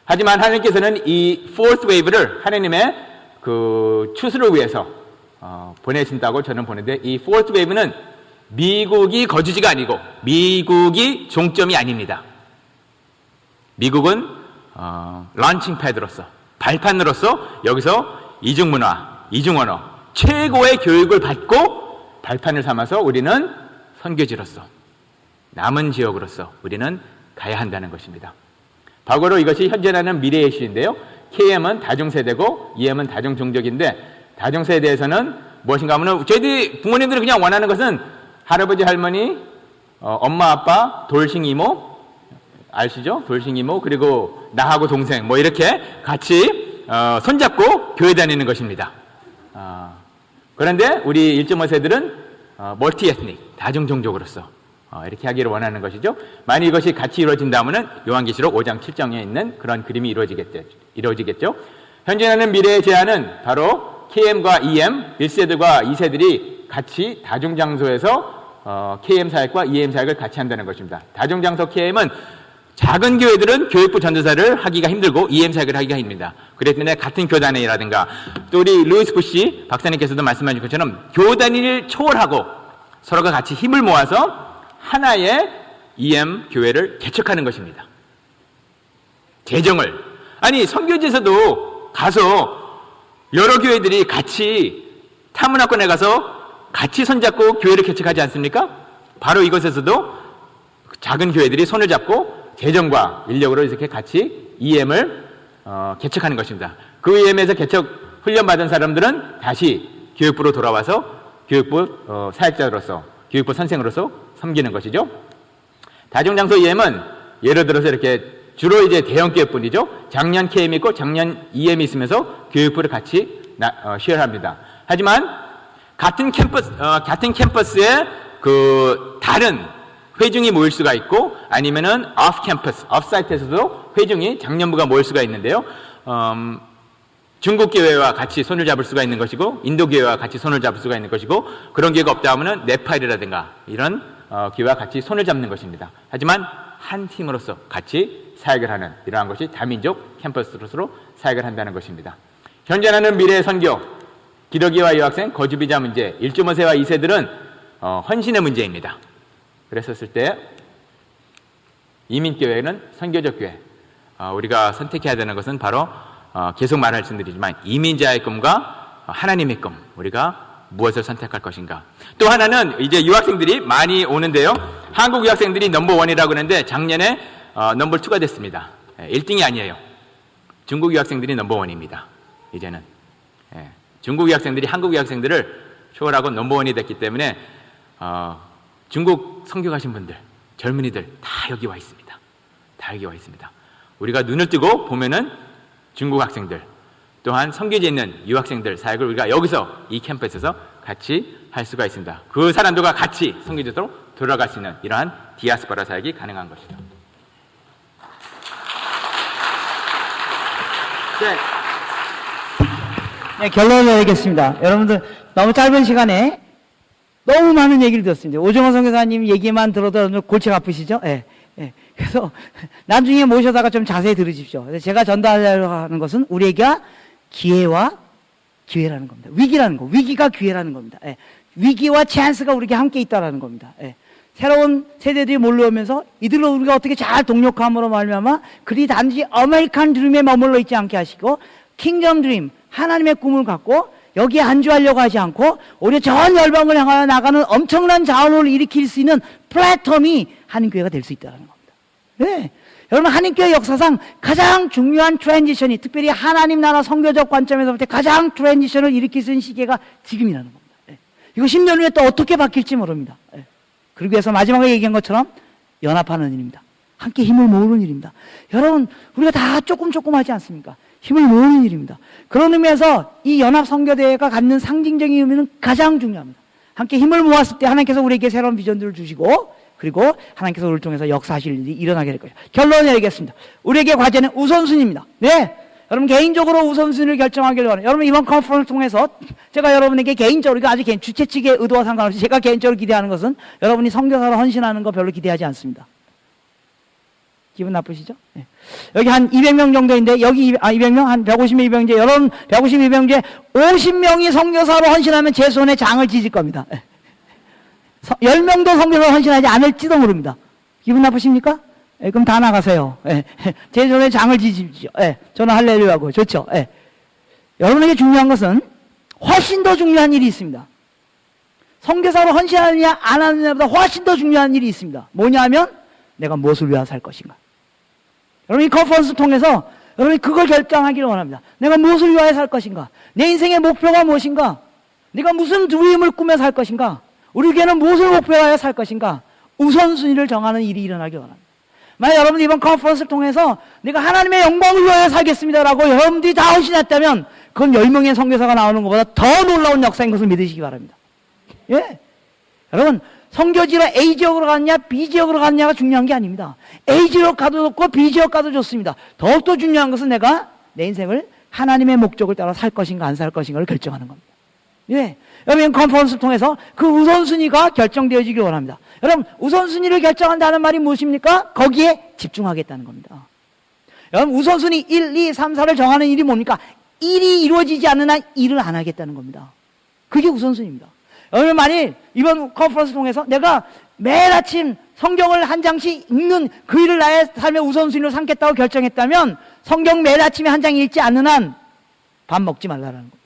하지만 하나님께서는 이 fourth wave를 하나님의 그 추수를 위해서 보내신다고 저는 보는데 이 fourth wave는 미국이 거주지가 아니고 미국이 종점이 아닙니다. 미국은 런칭 패드로서 발판으로서 여기서 이중문화, 이중언어 최고의 교육을 받고 발판을 삼아서 우리는 선교지로서 남은 지역으로서 우리는 가야 한다는 것입니다. 과거로 이것이 현재라는 미래의 시인데요. KM은 다중세대고 EM은 다중종족인데 다중세대에서는 무엇인가 하면 저희들이 부모님들이 그냥 원하는 것은 할아버지 할머니, 엄마 아빠, 돌싱 이모 아시죠? 돌싱 이모 그리고 나하고 동생 뭐 이렇게 같이 손잡고 교회 다니는 것입니다. 그런데 우리 1.5세들은 멀티 에스닉 다중종족으로서 이렇게 하기를 원하는 것이죠. 만약 이것이 같이 이루어진다면 요한계시록 5장 7장에 있는 그런 그림이 이루어지겠죠. 현존하는 미래의 제안은 바로 KM과 EM, 1세들과 2세들이 같이 다중장소에서 KM 사역과 EM 사역을 같이 한다는 것입니다. 다중장소 KM은 작은 교회들은 교육부 전도사를 하기가 힘들고 EM 사역을 하기가 힘듭니다. 그렇기 때문에 같은 교단이라든가 또 우리 루이스 부시 박사님께서도 말씀하신 것처럼 교단을 초월하고 서로가 같이 힘을 모아서 하나의 EM 교회를 개척하는 것입니다. 재정을 아니 선교지에서도 가서 여러 교회들이 같이 타문화권에 가서 같이 손잡고 교회를 개척하지 않습니까? 바로 이것에서도 작은 교회들이 손을 잡고 재정과 인력으로 이렇게 같이 EM을 개척하는 것입니다. 그 EM에서 개척 훈련받은 사람들은 다시 교육부로 돌아와서 교육부 사역자로서 교육부 선생으로서 섬기는 것이죠. 다중장소 EM은 예를 들어서 이렇게 주로 이제 대형교회뿐이죠. 작년 KM 있고 작년 EM이 있으면서 교육부를 같이 시행합니다. 하지만 같은 캠퍼스에 그 다른 회중이 모일 수가 있고 아니면은 오프 캠퍼스, 오프 사이트에서도 회중이 장년부가 모일 수가 있는데요. 중국 교회와 같이 손을 잡을 수가 있는 것이고 인도 교회와 같이 손을 잡을 수가 있는 것이고 그런 교회가 없다 하면은 네팔이라든가 이런 교회와 같이 손을 잡는 것입니다. 하지만 한 팀으로서 같이 사역을 하는 이러한 것이 다민족 캠퍼스로 사역을 한다는 것입니다. 현존하는 미래의 선교, 기러기와 유학생, 거주비자 문제, 1.5세와 2세들은 헌신의 문제입니다. 그랬었을 때 이민교회는 선교적 교회, 우리가 선택해야 되는 것은 바로 계속 말씀드리지만 이민자의 꿈과 하나님의 꿈, 우리가 무엇을 선택할 것인가. 또 하나는 이제 유학생들이 많이 오는데요. 한국 유학생들이 넘버1이라고 하는데 작년에 넘버2가 됐습니다. 1등이 아니에요. 중국 유학생들이 넘버1입니다. 이제는 중국 유학생들이 한국 유학생들을 초월하고 넘버1이 됐기 때문에 중국 선교 가신 분들, 젊은이들 다 여기 와 있습니다. 다 여기 와 있습니다. 우리가 눈을 뜨고 보면은 중국 학생들, 또한 선교지에 있는 유학생들 사역을 우리가 여기서 이 캠퍼스에서 같이 할 수가 있습니다. 그 사람들과 같이 선교지로 돌아갈 수 있는 이러한 디아스포라 사역이 가능한 것이죠. 네, 결론을 내리겠습니다. 여러분들 너무 짧은 시간에 너무 많은 얘기를 들었습니다. 오정호 선교사님 얘기만 들어도 여러분들 골치가 아프시죠? 예. 예. 그래서 나중에 모셔다가 좀 자세히 들으십시오. 제가 전달하려고 하는 것은 우리에게 기회와 기회라는 겁니다. 위기라는 거. 위기가 기회라는 겁니다. 예. 위기와 찬스가 우리에게 함께 있다라는 겁니다. 예. 새로운 세대들이 몰려오면서 이들로 우리가 어떻게 잘 동력함으로 말미암아 그리 단지 아메리칸 드림에 머물러 있지 않게 하시고 킹덤 드림, 하나님의 꿈을 갖고 여기에 안주하려고 하지 않고 오히려 전 열방을 향하여 나가는 엄청난 자원을 일으킬 수 있는 플랫폼이 한인교회가 될 수 있다는 겁니다. 네. 여러분, 한인교회 역사상 가장 중요한 트랜지션이, 특별히 하나님 나라 선교적 관점에서 볼 때 가장 트랜지션을 일으킬 수 있는 시기가 지금이라는 겁니다. 네. 이거 10년 후에 또 어떻게 바뀔지 모릅니다. 네. 그러기 위해서 마지막에 얘기한 것처럼 연합하는 일입니다. 함께 힘을 모으는 일입니다. 여러분, 우리가 다 조금 하지 않습니까? 힘을 모으는 일입니다. 그런 의미에서 이 연합선교대회가 갖는 상징적인 의미는 가장 중요합니다. 함께 힘을 모았을 때 하나님께서 우리에게 새로운 비전들을 주시고, 그리고 하나님께서 우리를 통해서 역사하실 일이 일어나게 될 것이죠. 결론을 내리겠습니다. 우리에게 과제는 우선순위입니다. 네. 여러분, 개인적으로 우선순위를 결정하기를 원해요. 여러분, 이번 컨퍼런스를 통해서 제가 여러분에게 개인적으로, 이거 아주 주최 측의 의도와 상관없이 제가 개인적으로 기대하는 것은 여러분이 선교사로 헌신하는 거 별로 기대하지 않습니다. 기분 나쁘시죠? 네. 여기 한 200명 정도인데, 여기 200명? 한 152명 이제, 여러분 152명 중에 50명이 선교사로 헌신하면 제 손에 장을 지질 겁니다. 네. 10명도 선교사로 헌신하지 않을지도 모릅니다. 기분 나쁘십니까? 네, 그럼 다 나가세요. 네. 제 손에 장을 지십시오. 네. 저는 할렐루야고. 좋죠? 네. 여러분에게 중요한 것은 훨씬 더 중요한 일이 있습니다. 선교사로 헌신하느냐 안 하느냐보다 훨씬 더 중요한 일이 있습니다. 뭐냐 하면 내가 무엇을 위하여 살 것인가. 여러분, 이 컨퍼런스를 통해서 여러분이 그걸 결정하기를 원합니다. 내가 무엇을 위하여 살 것인가? 내 인생의 목표가 무엇인가? 내가 무슨 드림을 꾸며 살 것인가? 우리 교회는 무엇을 목표하여 살 것인가? 우선순위를 정하는 일이 일어나기 원합니다. 만약 여러분이 이번 컨퍼런스를 통해서 내가 하나님의 영광을 위하여 살겠습니다라고 여러분들이 다 헌신했다면 그건 10명의 선교사가 나오는 것보다 더 놀라운 역사인 것을 믿으시기 바랍니다. 예. 여러분, 선교지로 A 지역으로 갔냐 B 지역으로 갔냐가 중요한 게 아닙니다. A 지역 가도 좋고 B 지역 가도 좋습니다. 더욱더 중요한 것은 내가 내 인생을 하나님의 목적을 따라 살 것인가 안 살 것인가를 결정하는 겁니다. 예. 여러분, 컨퍼런스를 통해서 그 우선순위가 결정되어지길 원합니다. 여러분, 우선순위를 결정한다는 말이 무엇입니까? 거기에 집중하겠다는 겁니다. 여러분, 우선순위 1, 2, 3, 4를 정하는 일이 뭡니까? 1이 이루어지지 않는 한 1을 안 하겠다는 겁니다. 그게 우선순위입니다. 여러분, 만일 이번 컨퍼런스를 통해서 내가 매일 아침 성경을 한 장씩 읽는 그 일을 나의 삶의 우선순위로 삼겠다고 결정했다면 성경 매일 아침에 한 장 읽지 않는 한 밥 먹지 말라라는 겁니다.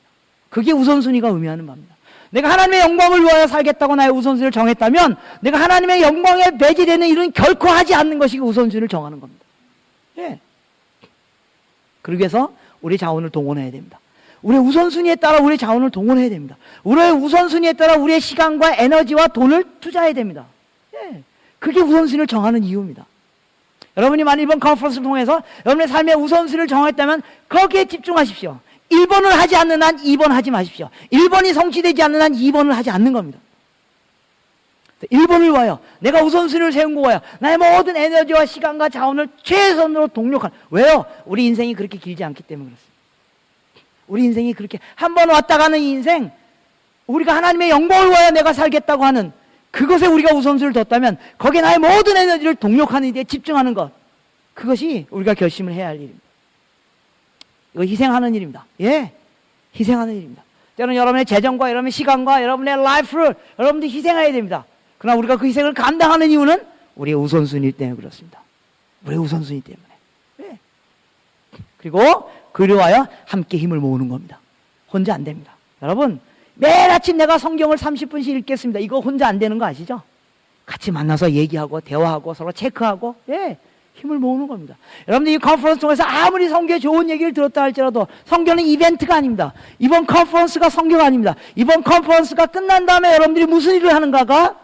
그게 우선순위가 의미하는 바입니다. 내가 하나님의 영광을 위하여 살겠다고 나의 우선순위를 정했다면 내가 하나님의 영광에 배제되는 일은 결코 하지 않는 것이 우선순위를 정하는 겁니다. 예. 그러기 위해서 우리 자원을 동원해야 됩니다. 우리의 우선순위에 따라 우리의 자원을 동원해야 됩니다. 우리의 우선순위에 따라 우리의 시간과 에너지와 돈을 투자해야 됩니다. 예. 그게 우선순위를 정하는 이유입니다. 여러분이 만약 이번 컨퍼런스를 통해서 여러분의 삶의 우선순위를 정했다면 거기에 집중하십시오. 1번을 하지 않는 한 2번 하지 마십시오. 1번이 성취되지 않는 한 2번을 하지 않는 겁니다. 1번을 위하여 내가 우선순위를 세운 거예요. 나의 모든 에너지와 시간과 자원을 최선으로 동력하는. 왜요? 우리 인생이 그렇게 길지 않기 때문에 그렇습니다. 우리 인생이 그렇게 한 번 왔다 가는 이 인생, 우리가 하나님의 영광을 위하여 내가 살겠다고 하는 그것에 우리가 우선순위를 뒀다면 거기에 나의 모든 에너지를 동력하는 일에 집중하는 것, 그것이 우리가 결심을 해야 할 일입니다. 이거 희생하는 일입니다. 예, 희생하는 일입니다. 때로는 여러분의 재정과 여러분의 시간과 여러분의 라이프를 여러분들이 희생해야 됩니다. 그러나 우리가 그 희생을 감당하는 이유는 우리의 우선순위 때문에 그렇습니다. 우리의 우선순위 때문에. 예. 그리고 그를 위하여 함께 힘을 모으는 겁니다. 혼자 안 됩니다. 여러분, 매일 아침 내가 성경을 30분씩 읽겠습니다. 이거 혼자 안 되는 거 아시죠? 같이 만나서 얘기하고 대화하고 서로 체크하고, 예, 힘을 모으는 겁니다. 여러분들 이 컨퍼런스 통해서 아무리 성경에 좋은 얘기를 들었다 할지라도 성경은 이벤트가 아닙니다. 이번 컨퍼런스가 성경가 아닙니다. 이번 컨퍼런스가 끝난 다음에 여러분들이 무슨 일을 하는가가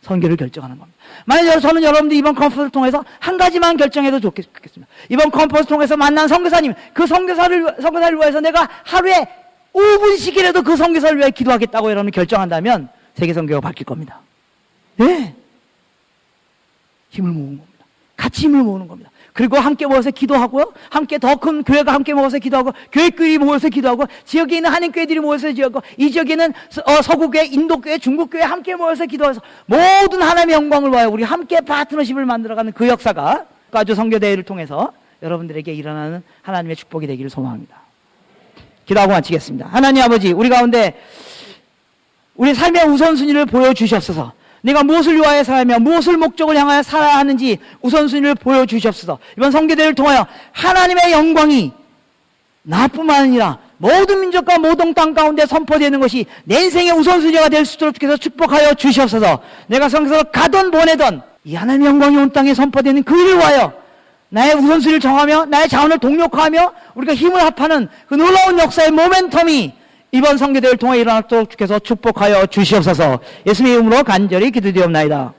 선교를 결정하는 겁니다. 만약 저는 여러분들이 이번 컨퍼런스를 통해서 한 가지만 결정해도 좋겠습니다. 이번 컨퍼런스 통해서 만난 선교사님, 그 선교사를 위해서 내가 하루에 5분씩이라도 그 선교사를 위해 기도하겠다고 여러분이 결정한다면 세계 선교가 바뀔 겁니다. 네. 힘을 모으는 겁니다. 같이 힘을 모으는 겁니다. 그리고 함께 모여서 기도하고요. 함께 더 큰 교회가 함께 모여서 기도하고, 교회끼리 모여서 기도하고, 지역에 있는 한인교회들이 모여서 기도하고, 이 지역에는 서구교회, 인도교회, 중국교회 함께 모여서 기도해서 모든 하나님의 영광을 위하여 우리 함께 파트너십을 만들어가는 그 역사가 아주 선교대회를 통해서 여러분들에게 일어나는 하나님의 축복이 되기를 소망합니다. 기도하고 마치겠습니다. 하나님 아버지, 우리 가운데 우리 삶의 우선순위를 보여주시옵소서. 내가 무엇을 위하여 살아며 무엇을 목적을 향하여 살아야 하는지 우선순위를 보여주시옵소서. 이번 성교대회를 통하여 하나님의 영광이 나뿐만 아니라 모든 민족과 모든 땅 가운데 선포되는 것이 내 인생의 우선순위가 될 수 있도록 주께서 축복하여 주시옵소서. 내가 성경에서 가던 보내던 이 하나님의 영광이 온 땅에 선포되는 그 일을 위하여 나의 우선순위를 정하며 나의 자원을 동력화하며 우리가 힘을 합하는 그 놀라운 역사의 모멘텀이 이번 성교대회를 통해 일어나도록 주께서 축복하여 주시옵소서. 예수님의 이름으로 간절히 기도드리옵나이다.